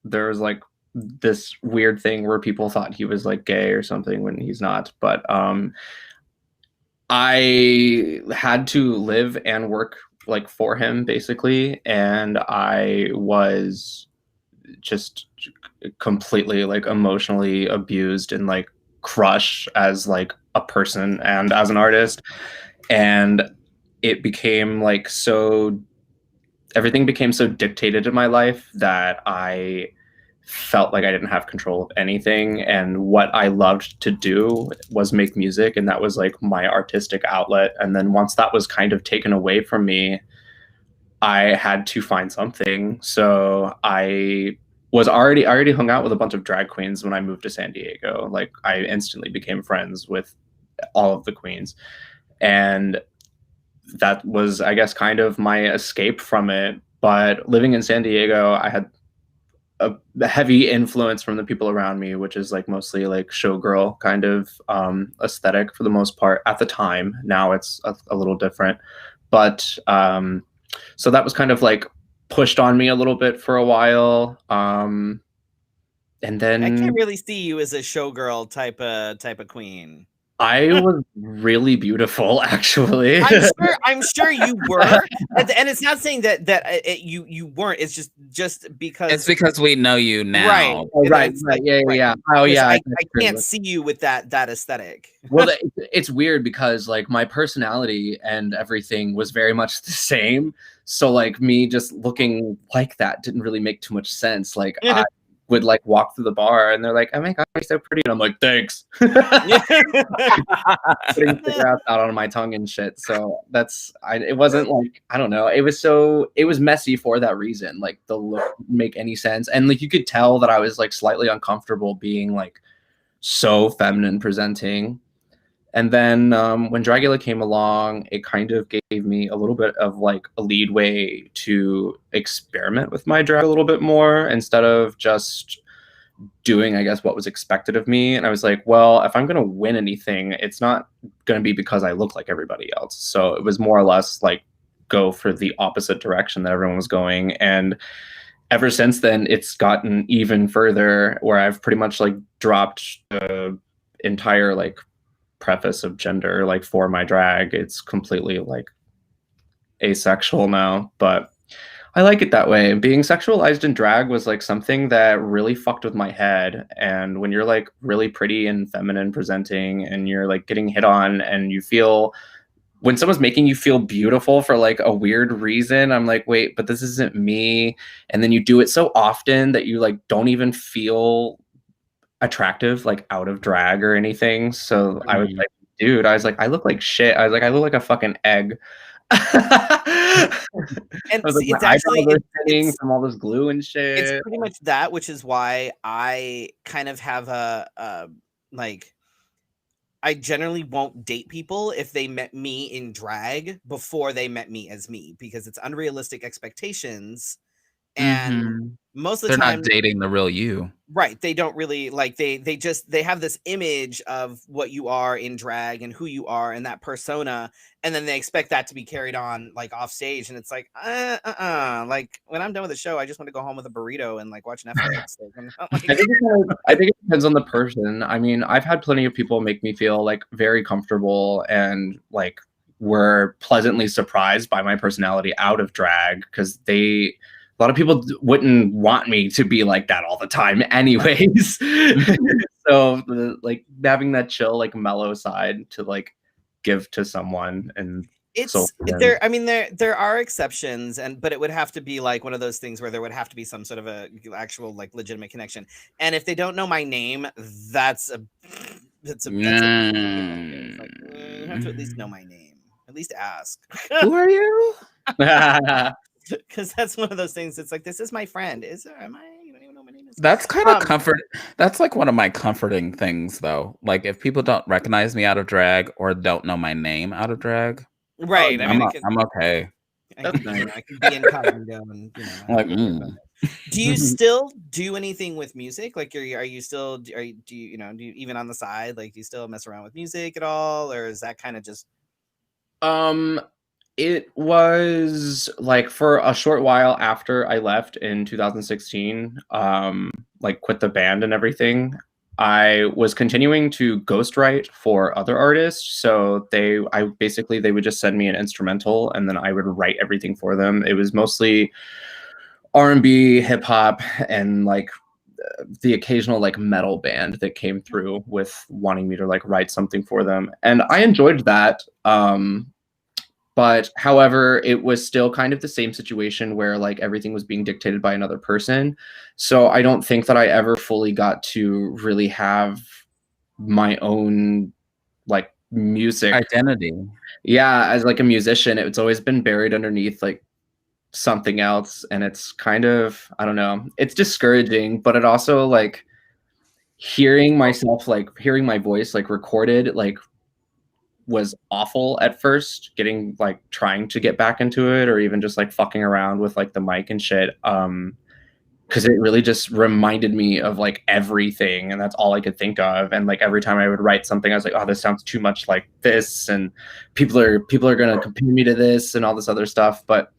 There was like this weird thing where people thought he was like gay or something when he's not, but I had to live and work like for him basically, and I was just completely like emotionally abused and like crushed as like a person and as an artist. And it became like so everything became so dictated in my life that I felt like I didn't have control of anything. And what I loved to do was make music, and that was like my artistic outlet. And then once that was kind of taken away from me, I had to find something. So I already hung out with a bunch of drag queens when I moved to San Diego. Like I instantly became friends with all of the queens. And that was, I guess, kind of my escape from it. But living in San Diego, I had a heavy influence from the people around me, which is like mostly like showgirl kind of aesthetic for the most part at the time. Now it's a little different. But so that was kind of like pushed on me a little bit for a while. And then I can't really see you as a showgirl type of queen. I was really beautiful, actually. I'm sure you were, and it's not saying that you weren't. It's just because it's because we know you now, right? Oh, right, Like, yeah, right. yeah. Oh, yeah. I can't see you with that aesthetic. Well, it's weird because like my personality and everything was very much the same. So like me just looking like that didn't really make too much sense. Like I would like walk through the bar and they're like, "Oh my god, you're so pretty," and I'm like, "Thanks." Putting cigarettes out on my tongue and shit. So it wasn't like, I don't know. It was messy for that reason. Like the look didn't make any sense, and like you could tell that I was like slightly uncomfortable being like so feminine presenting. And then when Dragula came along, it kind of gave me a little bit of like a leadway to experiment with my drag a little bit more instead of just doing, I guess, what was expected of me. And I was like, well, if I'm going to win anything, it's not going to be because I look like everybody else. So it was more or less like go for the opposite direction that everyone was going. And ever since then, it's gotten even further where I've pretty much like dropped the entire like preface of gender like for my drag. It's completely like asexual now, but I like it that way. Being sexualized in drag was like something that really fucked with my head. And when you're like really pretty and feminine presenting and you're like getting hit on and you feel, when someone's making you feel beautiful for like a weird reason, I'm like, wait, but this isn't me. And then you do it so often that you like don't even feel attractive like out of drag or anything. So I was like, dude, I was like, I look like shit. I was like, I look like a fucking egg. And like, it's actually from all this glue and shit. It's pretty much that, which is why I kind of have a like, I generally won't date people if they met me in drag before they met me as me, because it's unrealistic expectations. And most of the they're time not dating the real you. Right. They don't really like, they have this image of what you are in drag and who you are and that persona. And then they expect that to be carried on like off stage. And it's like, like when I'm done with the show, I just want to go home with a burrito and like watch Netflix. I think it depends on the person. I mean, I've had plenty of people make me feel like very comfortable and like were pleasantly surprised by my personality out of drag, because a lot of people wouldn't want me to be like that all the time anyways. So like having that chill, like mellow side to like give to someone, and it's so there. I mean, there are exceptions, but it would have to be like one of those things where there would have to be some sort of a actual like legitimate connection. And if they don't know my name, that's a like, you have to at least know my name. At least ask. Who are you? Because that's one of those things. It's like, this is my friend. Am I? You don't even know my name. That's kind of comfort. That's like one of my comforting things, though. Like if people don't recognize me out of drag or don't know my name out of drag, right? I mean, I'm okay. I can be incognito, and like. Do you still do anything with music? Like, do you even on the side? Like, do you still mess around with music at all, or is that kind of just? It was like for a short while after I left in 2016, like quit the band and everything. I was continuing to ghostwrite for other artists. So they would just send me an instrumental and then I would write everything for them. It was mostly R&B, hip hop, and like the occasional like metal band that came through with wanting me to like write something for them. And I enjoyed that. But however, it was still kind of the same situation where like everything was being dictated by another person. So I don't think that I ever fully got to really have my own like music identity. Yeah, as like a musician, it's always been buried underneath like something else. And it's kind of, I don't know, it's discouraging, but it also like hearing my voice like recorded like was awful at first, trying to get back into it, or even just like fucking around with like the mic and shit. Because it really just reminded me of like everything, and that's all I could think of. And like every time I would write something, I was like, oh, this sounds too much like this, and people are gonna compare me to this and all this other stuff. But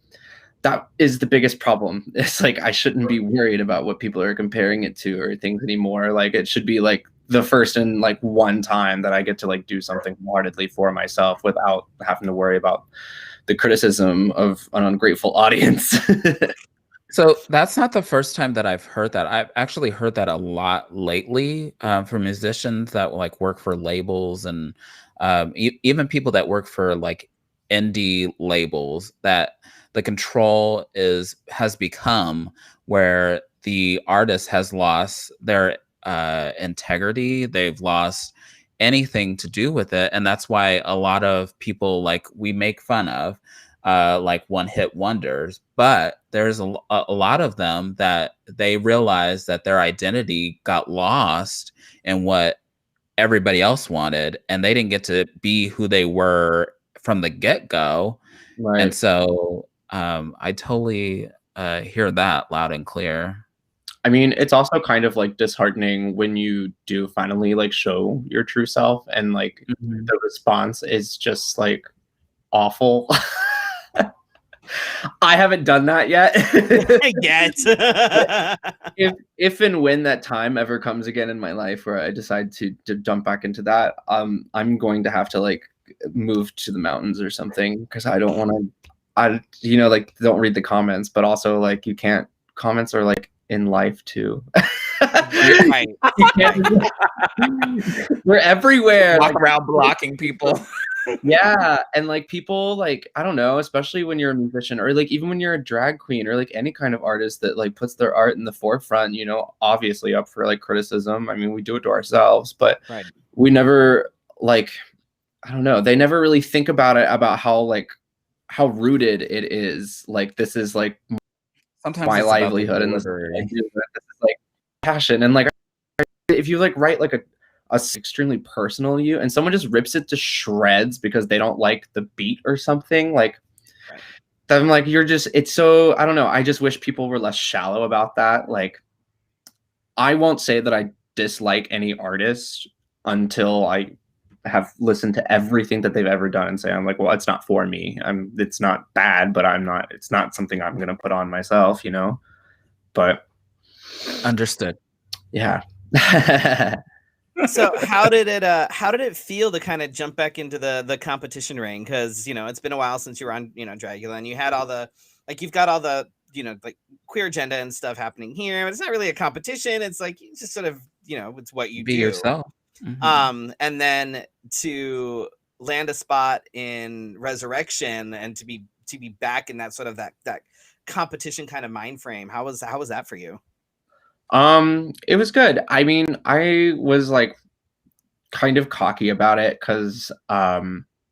that is the biggest problem. It's like I shouldn't be worried about what people are comparing it to or things anymore. Like it should be like the first and like one time that I get to like do something wholeheartedly for myself without having to worry about the criticism of an ungrateful audience. So that's not the first time that I've heard that. I've actually heard that a lot lately from musicians that like work for labels and even people that work for like indie labels, that the control has become where the artist has lost their integrity. They've lost anything to do with it. And that's why a lot of people like we make fun of like one-hit wonders, but there's a lot of them that they realize that their identity got lost in what everybody else wanted, and they didn't get to be who they were from the get-go. Right. And so I totally hear that loud and clear. I mean, it's also kind of like disheartening when you do finally like show your true self and like the response is just like awful. I haven't done that yet. If and when that time ever comes again in my life where I decide to jump back into that, I'm going to have to like move to the mountains or something, because I don't want to, like don't read the comments, but also like you can't, comments are like in life too. We're everywhere. Walk around blocking people. Yeah, and like people like, I don't know, especially when you're a musician or like even when you're a drag queen or like any kind of artist that like puts their art in the forefront, obviously up for like criticism. I mean, we do it to ourselves, but we never like, I don't know, they never really think about it, about how rooted it is. Like this is like sometimes my livelihood, and this is like passion. And like if you like write like a extremely personal to you and someone just rips it to shreds because they don't like the beat or something, like I'm like, it's so, I don't know, I just wish people were less shallow about that. Like I won't say that I dislike any artist until I have listened to everything that they've ever done and say, I'm like, well, it's not for me. It's not bad, but it's not something I'm going to put on myself, but understood. Yeah. So how did it feel to kind of jump back into the competition ring? Because it's been a while since you were on Dragula, and you had all the you've got all the like queer agenda and stuff happening here, but it's not really a competition. It's like you just sort of it's what you be do. Yourself. And then to land a spot in Resurrection and to be back in that sort of that competition kind of mind frame. How was that for you? It was good. I mean, I was like kind of cocky about it because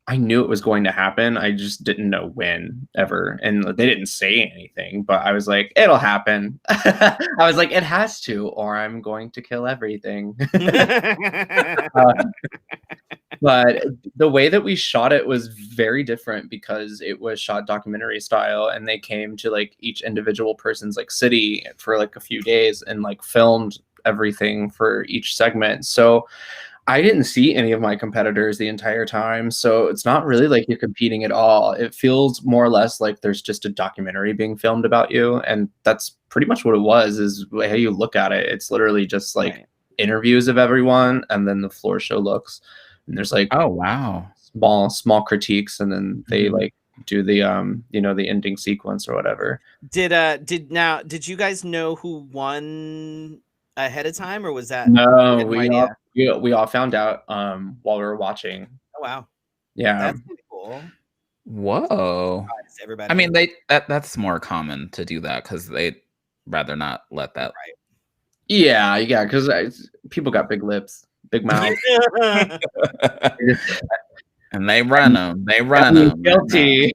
I knew it was going to happen. I just didn't know when ever. And they didn't say anything, but I was like, it'll happen. I was like, it has to, or I'm going to kill everything. But the way that we shot it was very different because it was shot documentary style, and they came to like each individual person's like city for like a few days and like filmed everything for each segment. So I didn't see any of my competitors the entire time. So it's not really like you're competing at all. It feels more or less like there's just a documentary being filmed about you. And that's pretty much what it was, is how you look at it. It's literally just like interviews of everyone, and then the floor show looks, and there's like oh wow, small critiques, and then they like do the the ending sequence or whatever. Did you guys know who won ahead of time, or was that no we all found out while we were watching. Oh wow, yeah, that's pretty cool. Whoa. Everybody. I mean, that's more common to do that because they'd rather not let that. Right. Yeah, because people got big lips, big mouth. And they run them. They run them. Guilty.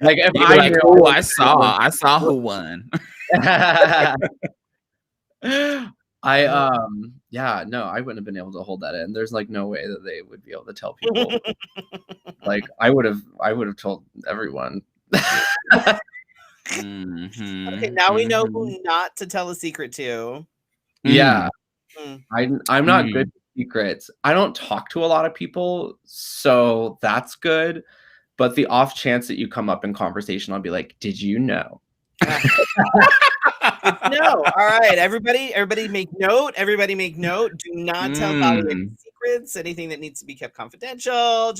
Like if I saw who won. I wouldn't have been able to hold that in. There's like no way that they would be able to tell people. Like I would have told everyone. Okay, now we know who not to tell a secret to. Yeah. I'm not good with secrets. I don't talk to a lot of people, so that's good. But the off chance that you come up in conversation, I'll be like, "Did you know?" No. All right, everybody make note. Everybody make note. Do not tell Dahli any secrets. Anything that needs to be kept confidential.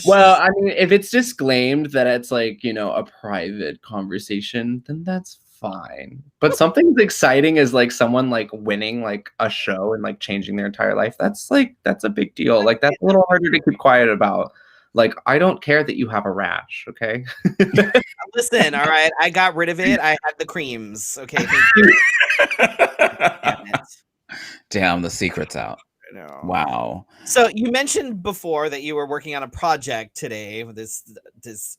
Well, I mean, if it's disclaimed that it's like a private conversation, then that's fine. But something exciting is like someone like winning like a show and like changing their entire life. That's a big deal. Like that's a little harder to keep quiet about. Like, I don't care that you have a rash, okay? Listen, all right. I got rid of it. I had the creams. Okay. Damn, the secret's out. I know. Wow. So you mentioned before that you were working on a project today, this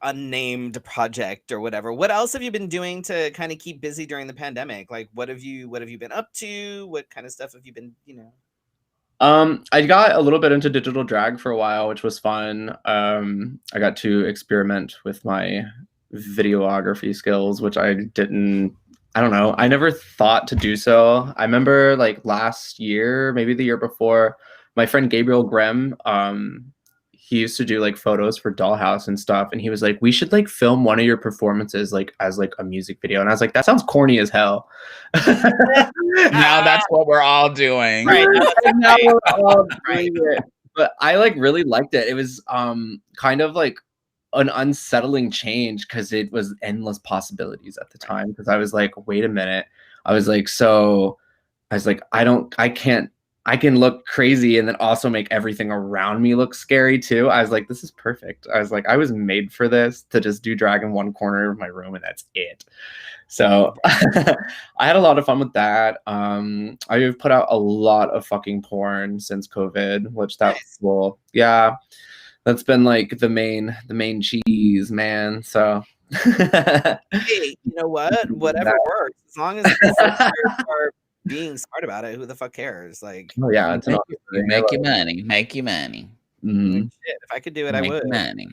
unnamed project or whatever. What else have you been doing to kind of keep busy during the pandemic? Like, what have you been up to? What kind of stuff have you been, I got a little bit into digital drag for a while, which was fun. I got to experiment with my videography skills, which I don't know. I never thought to do so. I remember like last year, maybe the year before, my friend Gabriel Grem, he used to do like photos for Dollhouse and stuff. And he was like, we should like film one of your performances like as like a music video. And I was like, that sounds corny as hell. Now that's what we're all doing. Right. Now we're all doing it. But I like really liked it. It was kind of like an unsettling change because it was endless possibilities at the time. Because I was like, wait a minute. I can look crazy and then also make everything around me look scary too. I was like, this is perfect. I was like, I was made for this, to just do drag in one corner of my room and that's it. So I had a lot of fun with that. I've put out a lot of fucking porn since COVID, which that's cool. Yeah. That's been like the main cheese, man. So hey, you know what? Whatever works. As long as people are being smart about it, who the fuck cares? Like, oh yeah, it's make your money. Make your money. Shit, if I could do it, I would. Money.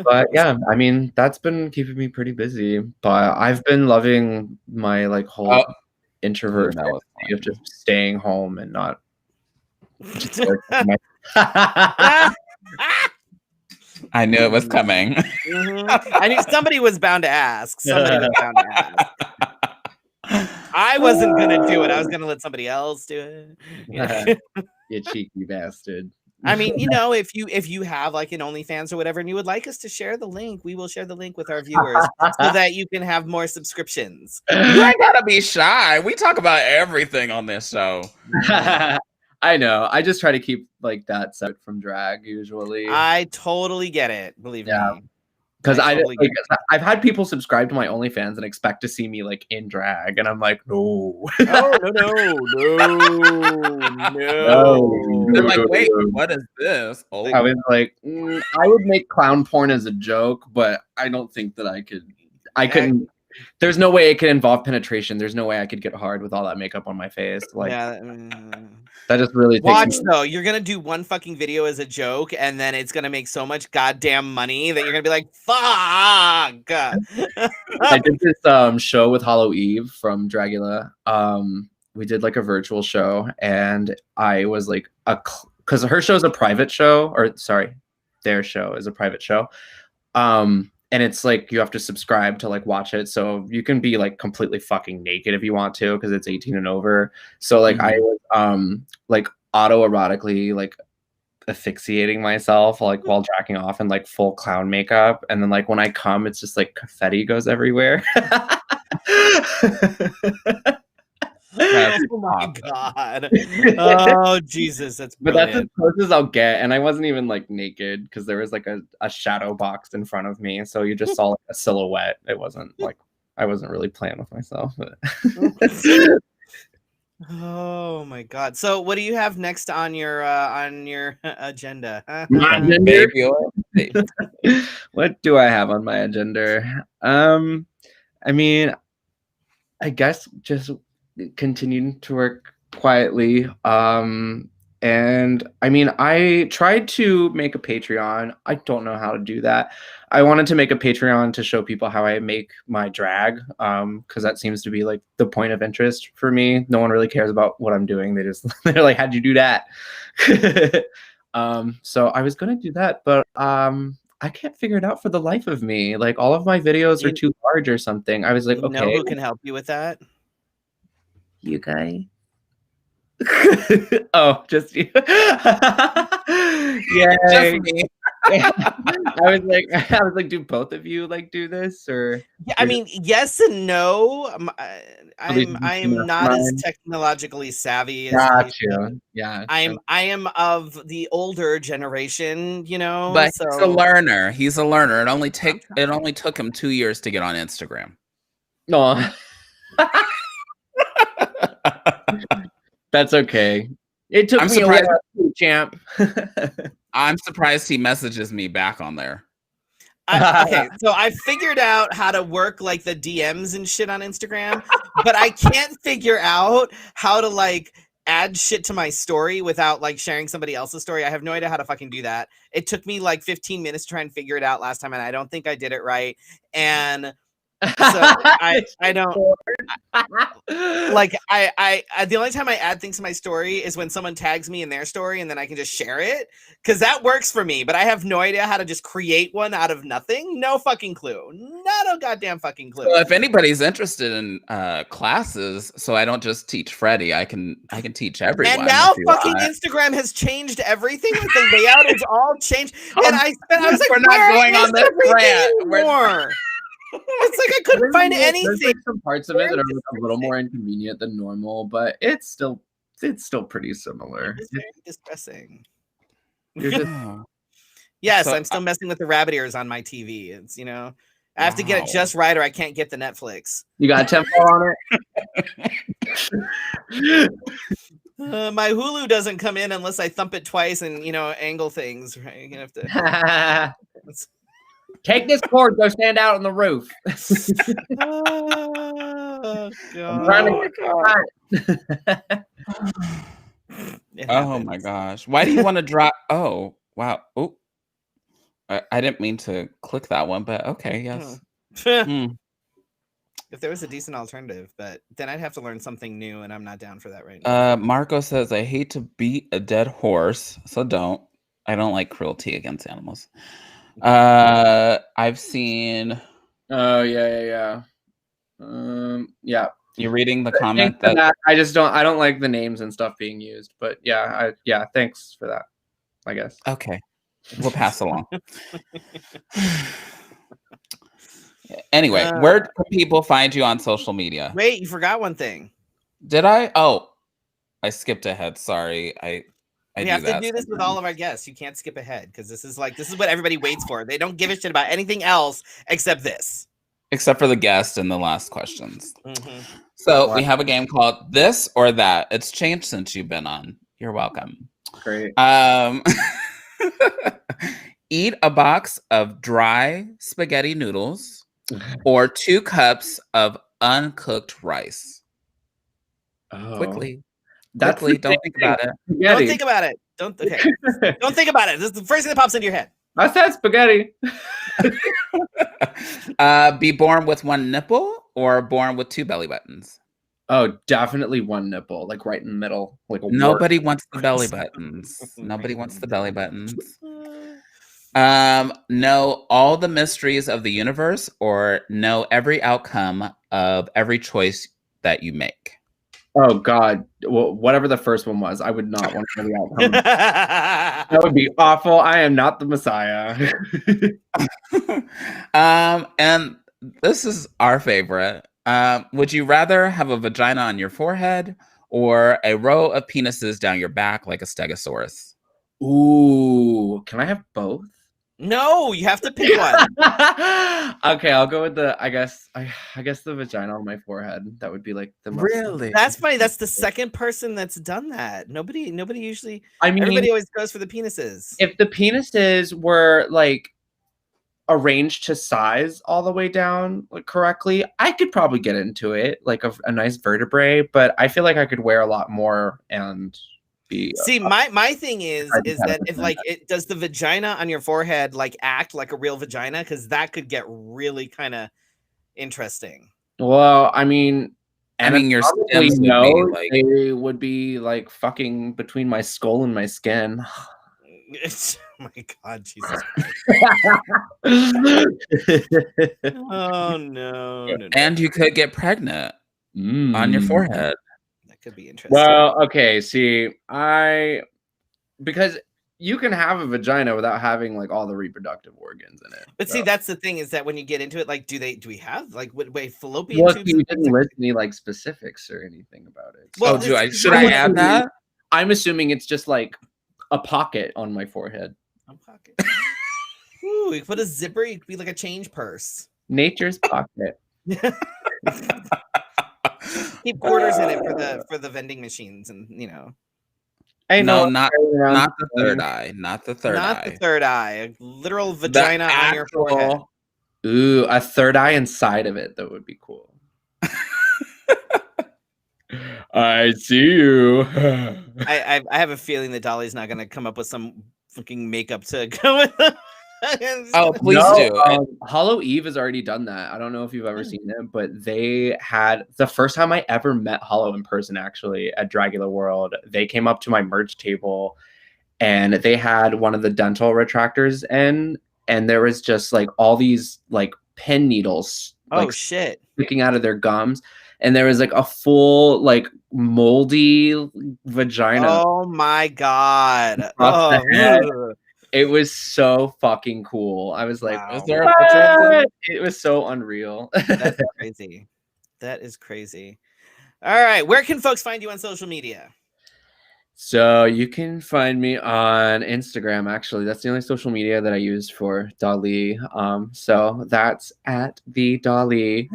But yeah, I mean, that's been keeping me pretty busy. But I've been loving my like whole introvert fantasy of just staying home and not just I knew it was coming. I knew somebody was bound to ask. I wasn't gonna do it. I was gonna let somebody else do it. You cheeky bastard. I mean, if you have like an OnlyFans or whatever, and you would like us to share the link, we will share the link with our viewers so that you can have more subscriptions. You ain't gotta be shy. We talk about everything on this show. I know. I just try to keep like that separate from drag usually. I totally get it. Believe me. Because I've had people subscribe to my OnlyFans and expect to see me like in drag, and I'm like, no. No. They're like, wait, what is this? Oh. I was like, I would make clown porn as a joke, but I don't think that I couldn't. There's no way it could involve penetration. There's no way I could get hard with all that makeup on my face. Like, that just really watch though. You're gonna do one fucking video as a joke, and then it's gonna make so much goddamn money that you're gonna be like, "Fuck!" I did this show with Hollow Eve from Dragula. We did like a virtual show, and I was like because her show is a private show, or sorry, their show is a private show. And and it's like you have to subscribe to like watch it, so you can be like completely fucking naked if you want to because it's 18 and over. So like I was like autoerotically like asphyxiating myself like while jacking off in like full clown makeup, and then like when I come it's just like confetti goes everywhere. Oh my god. Oh Jesus, that's brilliant. But that's as close as I'll get, and I wasn't even like naked because there was like a shadow box in front of me, so you just saw like a silhouette. It wasn't like I wasn't really playing with myself, but oh my god. So what do you have next on your agenda? My agenda? What do I have on my agenda? I mean, I guess just continuing to work quietly. And I mean, I tried to make a Patreon. I don't know how to do that. I wanted to make a Patreon to show people how I make my drag, because that seems to be like the point of interest for me. No one really cares about what I'm doing. They're like, how'd you do that? So I was gonna do that, but I can't figure it out for the life of me. Like all of my videos are too large or something. I was like, you know who can help you with that? You guys. Oh, just you. Yeah, Just me. I was like, do both of you like do this or? Yeah, I mean, yes and no. I'm not as technologically savvy as Got you. Yeah. I am of the older generation, you know. But so he's a learner. He's a learner. It only took him 2 years to get on Instagram. No. That's okay. It took me a while, champ. I'm surprised he messages me back on there. Okay, so I figured out how to work like the DMs and shit on Instagram, but I can't figure out how to like add shit to my story without like sharing somebody else's story. I have no idea how to fucking do that. It took me like 15 minutes to try and figure it out last time, and I don't think I did it right. And so I don't like I the only time I add things to my story is when someone tags me in their story, and then I can just share it because that works for me. But I have no idea how to just create one out of nothing. No fucking clue. Not a goddamn fucking clue. Well, if anybody's interested in classes, so I don't just teach Freddy, I can teach everyone. And now fucking Instagram has changed everything. Like the layout is all changed. And I was like, we're not going on this rant. It's like I couldn't find anything. Like some parts of it that are like a little more inconvenient than normal, but it's still pretty similar. It's very distressing. Just, yes, I'm still messing with the rabbit ears on my TV. It's I have to get it just right, or I can't get the Netflix. You got a tempo on it? My Hulu doesn't come in unless I thump it twice and angle things. Right? You have to. Take this cord, go stand out on the roof. Oh, oh my gosh. Why do you want to drop? Oh, wow. Oh, I didn't mean to click that one, but okay. Yes. If there was a decent alternative, but then I'd have to learn something new, and I'm not down for that right now. Marco says, I hate to beat a dead horse, so don't. I don't like cruelty against animals. I've seen. Oh yeah. Yeah. You're reading the comment that I just don't. I don't like the names and stuff being used. But yeah, thanks for that. I guess. Okay, we'll pass along. Anyway, where can people find you on social media? Wait, you forgot one thing. Did I? Oh, I skipped ahead. Sorry. We have to do this with all of our guests. You can't skip ahead because this is what everybody waits for. They don't give a shit about anything else except this. Except for the guest and the last questions. So we have a game called This or That. It's changed since you've been on. You're welcome. Great. Eat a box of dry spaghetti noodles or 2 cups of uncooked rice. Quickly. Don't think about it. Spaghetti. Don't think about it. Don't think about it. This is the first thing that pops into your head. I said spaghetti. Be born with 1 nipple or born with 2 belly buttons? Oh, definitely 1 nipple, like right in the middle. Like nobody wants the belly buttons. Nobody wants the belly buttons. Know all the mysteries of the universe, or know every outcome of every choice that you make. Oh God, well, whatever the first one was, I would not want to know the outcome. That would be awful. I am not the Messiah. And this is our favorite. Would you rather have a vagina on your forehead or a row of penises down your back like a stegosaurus? Ooh, can I have both? No, you have to pick one. Okay, I'll go with the. I guess the vagina on my forehead. That would be like the most. Really? That's funny. That's the second person that's done that. Nobody usually. I mean, everybody always goes for the penises. If the penises were like arranged to size all the way down like, correctly, I could probably get into it, like a nice vertebrae. But I feel like I could wear a lot more and be. See, my thing is that if like it does the vagina on your forehead like act like a real vagina, because that could get really kind of interesting. Well, I mean, your stems they would be like fucking between my skull and my skin. Oh my God, Jesus Christ. Oh no. And you could get pregnant on your forehead. That could be interesting. Well, okay, see, because you can have a vagina without having like all the reproductive organs in it. But see, that's the thing, is that when you get into it, like, do we have like wait fallopian tubes? You didn't list any like specifics or anything about it. Well, should I add that? I'm assuming it's just like a pocket on my forehead. A pocket. Ooh, you put a zipper. You could be like a change purse. Nature's pocket. Keep quarters in it for the vending machines, and you know. No, not the third eye. Not the third eye. Not the third eye. A literal vagina on your forehead. Ooh, a third eye inside of it. That would be cool. I see you. I have a feeling that Dahli's not going to come up with some fucking makeup to go with them. Oh, please do. Hollow Eve has already done that. I don't know if you've ever seen it, but they had the first time I ever met Hollow in person, actually, at Dragula World. They came up to my merch table and they had one of the dental retractors in, and there was just like all these like pin needles shit sticking out of their gums. And there was like a full like moldy vagina. Oh my God. It was so fucking cool. I was like, wow. Is there a picture of it? It was so unreal. That's crazy. That is crazy. All right. Where can folks find you on social media? So you can find me on Instagram. Actually, that's the only social media that I use for Dahli. So that's at the Dahli.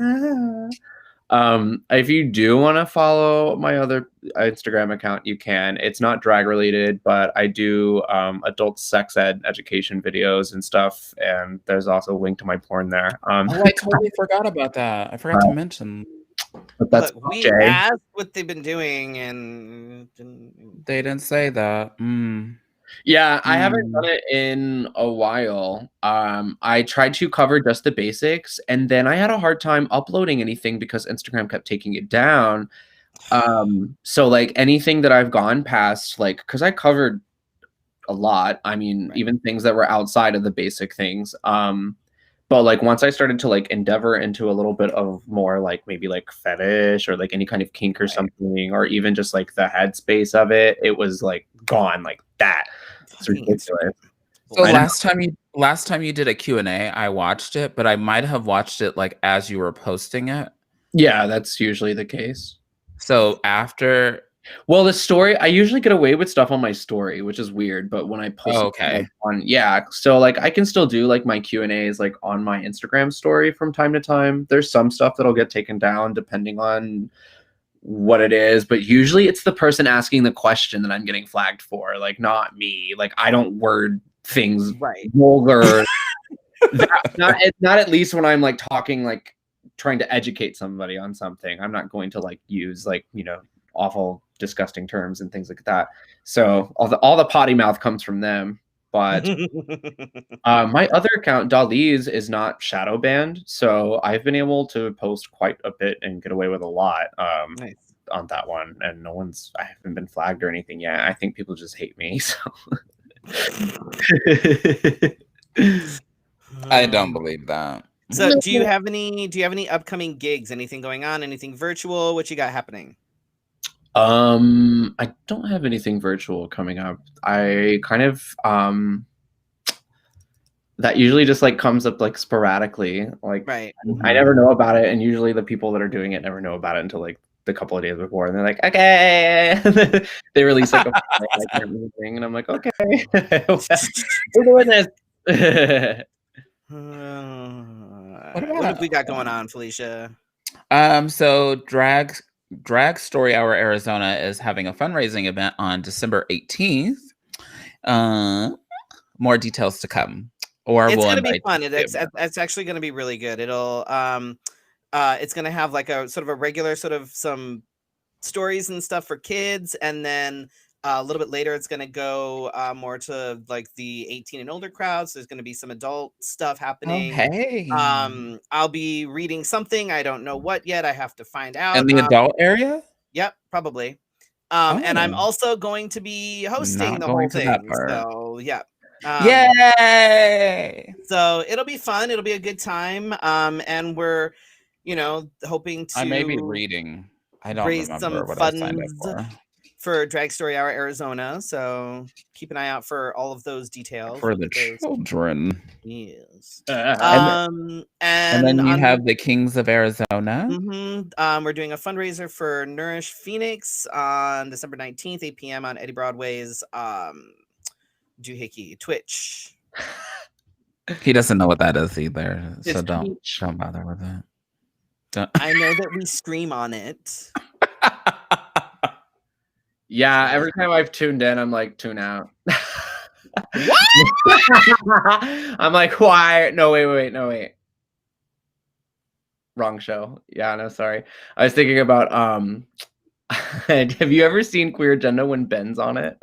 If you do want to follow my other Instagram account, you can. It's not drag related, but I do adult sex ed education videos and stuff, and there's also a link to my porn there. I totally forgot about that. I forgot to mention. But that's we asked what they've been doing, and they didn't say that. Yeah, I haven't done it in a while. I tried to cover just the basics, and then I had a hard time uploading anything because Instagram kept taking it down. So like anything that I've gone past, like, because I covered a lot. I mean, even things that were outside of the basic things. But like once I started to like endeavor into a little bit of more like maybe like fetish or like any kind of kink or something, or even just like the headspace of it, it was like gone like that. It's ridiculous. So last time you did a Q&A, I watched it, but I might have watched it like as you were posting it. Yeah, that's usually the case. So after, well, the story, I usually get away with stuff on my story, which is weird. But when I post it on, so like I can still do like my Q&As like on my Instagram story from time to time. There's some stuff that'll get taken down depending on what it is, but usually it's the person asking the question that I'm getting flagged for, like not me. Like I don't word things vulgar. not at least when I'm like talking, like trying to educate somebody on something. I'm not going to like use like, you know, awful disgusting terms and things like that. So all the potty mouth comes from them. But my other account, Dahli's, is not shadow banned, so I've been able to post quite a bit and get away with a lot on that one. And I haven't been flagged or anything yet. I think people just hate me. So I don't believe that. So, do you have any upcoming gigs? Anything going on? Anything virtual? What you got happening? I don't have anything virtual coming up. I kind of that usually just like comes up like sporadically. Like Right. I never know about it, and usually the people that are doing it never know about it until like the couple of days before, and they're like, okay, they release like a thing, and I'm like, okay, we're doing this. What have we got going on, Felicia? So Drag Story Hour Arizona is having a fundraising event on December 18th. More details to come. Or It's we'll gonna be invite fun. you to the It's event. actually gonna be really good. It'll it's gonna have like a sort of a regular sort of some stories and stuff for kids, and then a little bit later it's going to go more to like the 18 and older crowds. There's going to be some adult stuff Oh, happening. hey. I'll be reading something. I don't know what yet. I have to find out. In the adult area? Yep, probably. And I'm Oh. also going to be hosting Not the going whole to thing. that part. So yeah. Yay! So it'll be fun. It'll be a good time. And we're, hoping to I may be reading. I don't raise remember some what I signed up funds for. for Drag Story Hour Arizona. So keep an eye out for all of those details. For the children. Yes. And then you have the Kings of Arizona. We're doing a fundraiser for Nourish Phoenix on December 19th, 8 p.m. on Eddie Broadway's Doohickey Twitch. He doesn't know what that is either. It's So don't bother with it. I know that we stream on it. Yeah, every time I've tuned in, I'm like, tune out. What? I'm like, why? No, wait. Wrong show. Yeah, no, sorry. I was thinking about have you ever seen Queer Agenda when Ben's on it?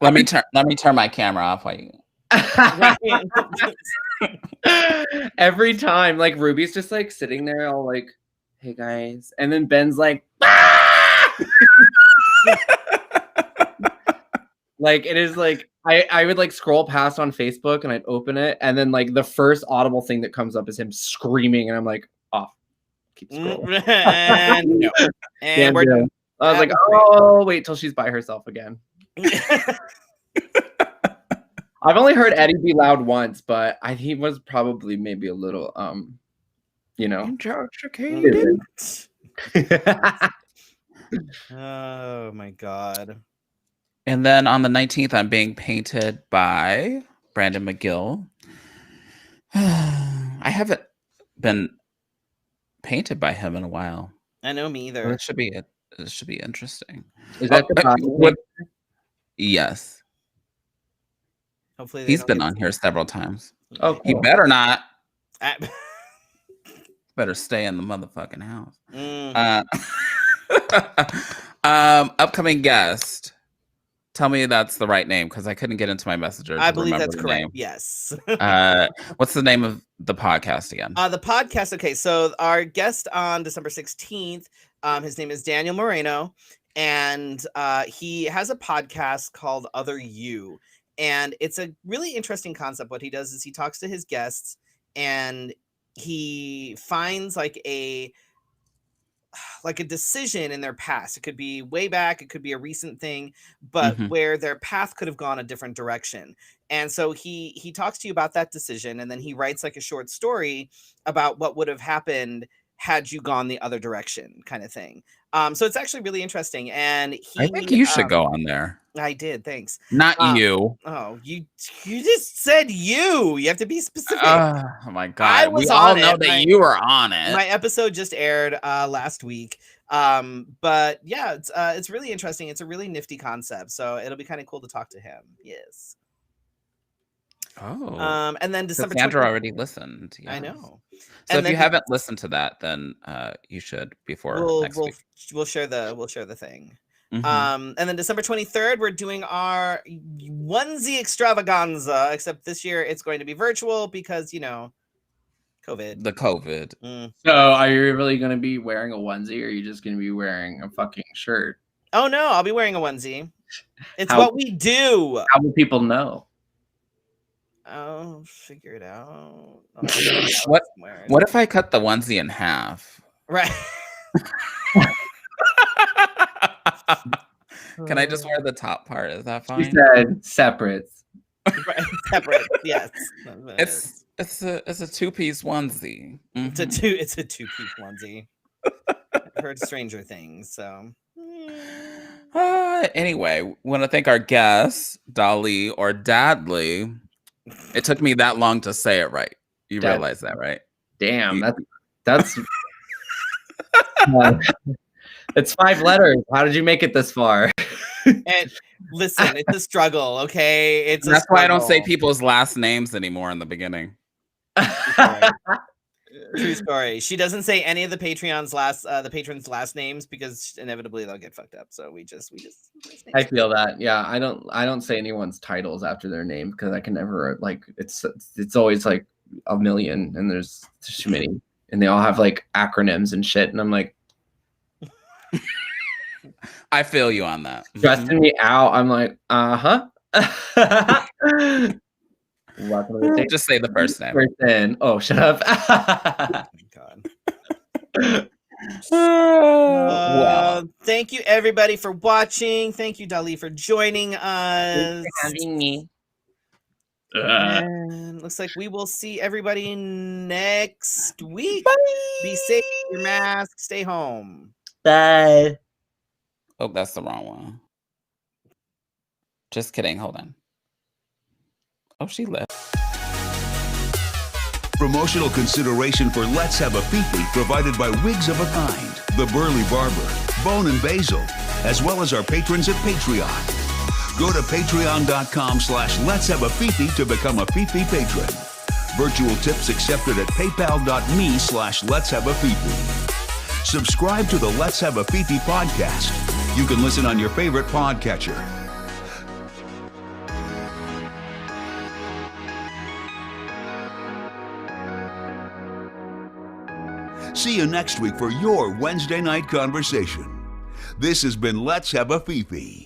Let me turn my camera off while you every time, like Ruby's just like sitting there all like, hey guys, and then Ben's like, ah! Like it is like I would like scroll past on Facebook and I'd open it, and then like the first audible thing that comes up is him screaming, and I'm like, off. Keep scrolling. No. And we're done. I was like, oh, wait till she's by herself again. I've only heard Eddie be loud once, but he was probably maybe a little, intoxicated. Oh my god. And then on the 19th, I'm being painted by Brandon McGill. I haven't been painted by him in a while. I know, me either. Well, it should be interesting. Is that yes. Hopefully he's been on here several times. Oh, cool. He better not. Better stay in the motherfucking house. Upcoming guest. Tell me that's the right name, because I couldn't get into my messenger. I believe that's correct. Name. Yes. What's the name of the podcast again? The podcast. Okay, so our guest on December 16th, his name is Daniel Moreno, and he has a podcast called Other You, and it's a really interesting concept. What he does is he talks to his guests, and he finds like a decision in their past. It could be way back, it could be a recent thing, but where their path could have gone a different direction. And so he talks to you about that decision, and then he writes like a short story about what would have happened had you gone the other direction, kind of thing. So it's actually really interesting. And I think you should go on there. I did, thanks. Not you. Oh, you just said you. You have to be specific. Oh my god. We all know that you were on it. My episode just aired last week. But yeah, it's really interesting. It's a really nifty concept. So it'll be kind of cool to talk to him. Yes. Oh. And then December 20th. Sandra already listened. Yes. I know. So if you haven't listened to that, then you should before next week. We'll share the thing. And then December 23rd, we're doing our onesie extravaganza, except this year it's going to be virtual because, COVID. The COVID. So are you really going to be wearing a onesie, or are you just going to be wearing a fucking shirt? Oh, no, I'll be wearing a onesie. It's what we do. How will people know? Oh, figure it out. What if I cut the onesie in half? Right. Can I just wear the top part? Is that fine? She said separate. Right. Separate. Yes. It's a two-piece onesie. It's a two-piece onesie. I've heard stranger things, so. Anyway, want to thank our guests, Dahli or Dadley. It took me that long to say it right. You realize that, right? Damn, that's it's 5 letters. How did you make it this far? And listen, it's a struggle, okay? That's why I don't say people's last names anymore in the beginning. True story. She doesn't say any of the patrons' last names because inevitably they'll get fucked up. So we just I feel that. Yeah, I don't say anyone's titles after their name because I can never like it's always like a million and there's too many and they all have like acronyms and shit and I'm like I feel you on that. Stressing me out. I'm like, welcome to the just say the first name. Person. Oh, shut up. Oh my God. Thank you everybody for watching. Thank you, Dahli, for joining us. Thanks for having me. And looks like we will see everybody next week. Bye. Be safe, wear your mask, stay home. Bye. Oh, that's the wrong one. Just kidding. Hold on. Oh, she left. Promotional consideration for Let's Have a Fefe provided by Wigs of a Kind, The Burly Barber, Bone and Basil, as well as our patrons at Patreon. Go to patreon.com/Let's Have a Fefe to become a Fefe patron. Virtual tips accepted at paypal.me/Let's Have a Fefe. Subscribe to the Let's Have a Fefe podcast. You can listen on your favorite podcatcher. See you next week for your Wednesday night conversation. This has been Let's Have a Fefe.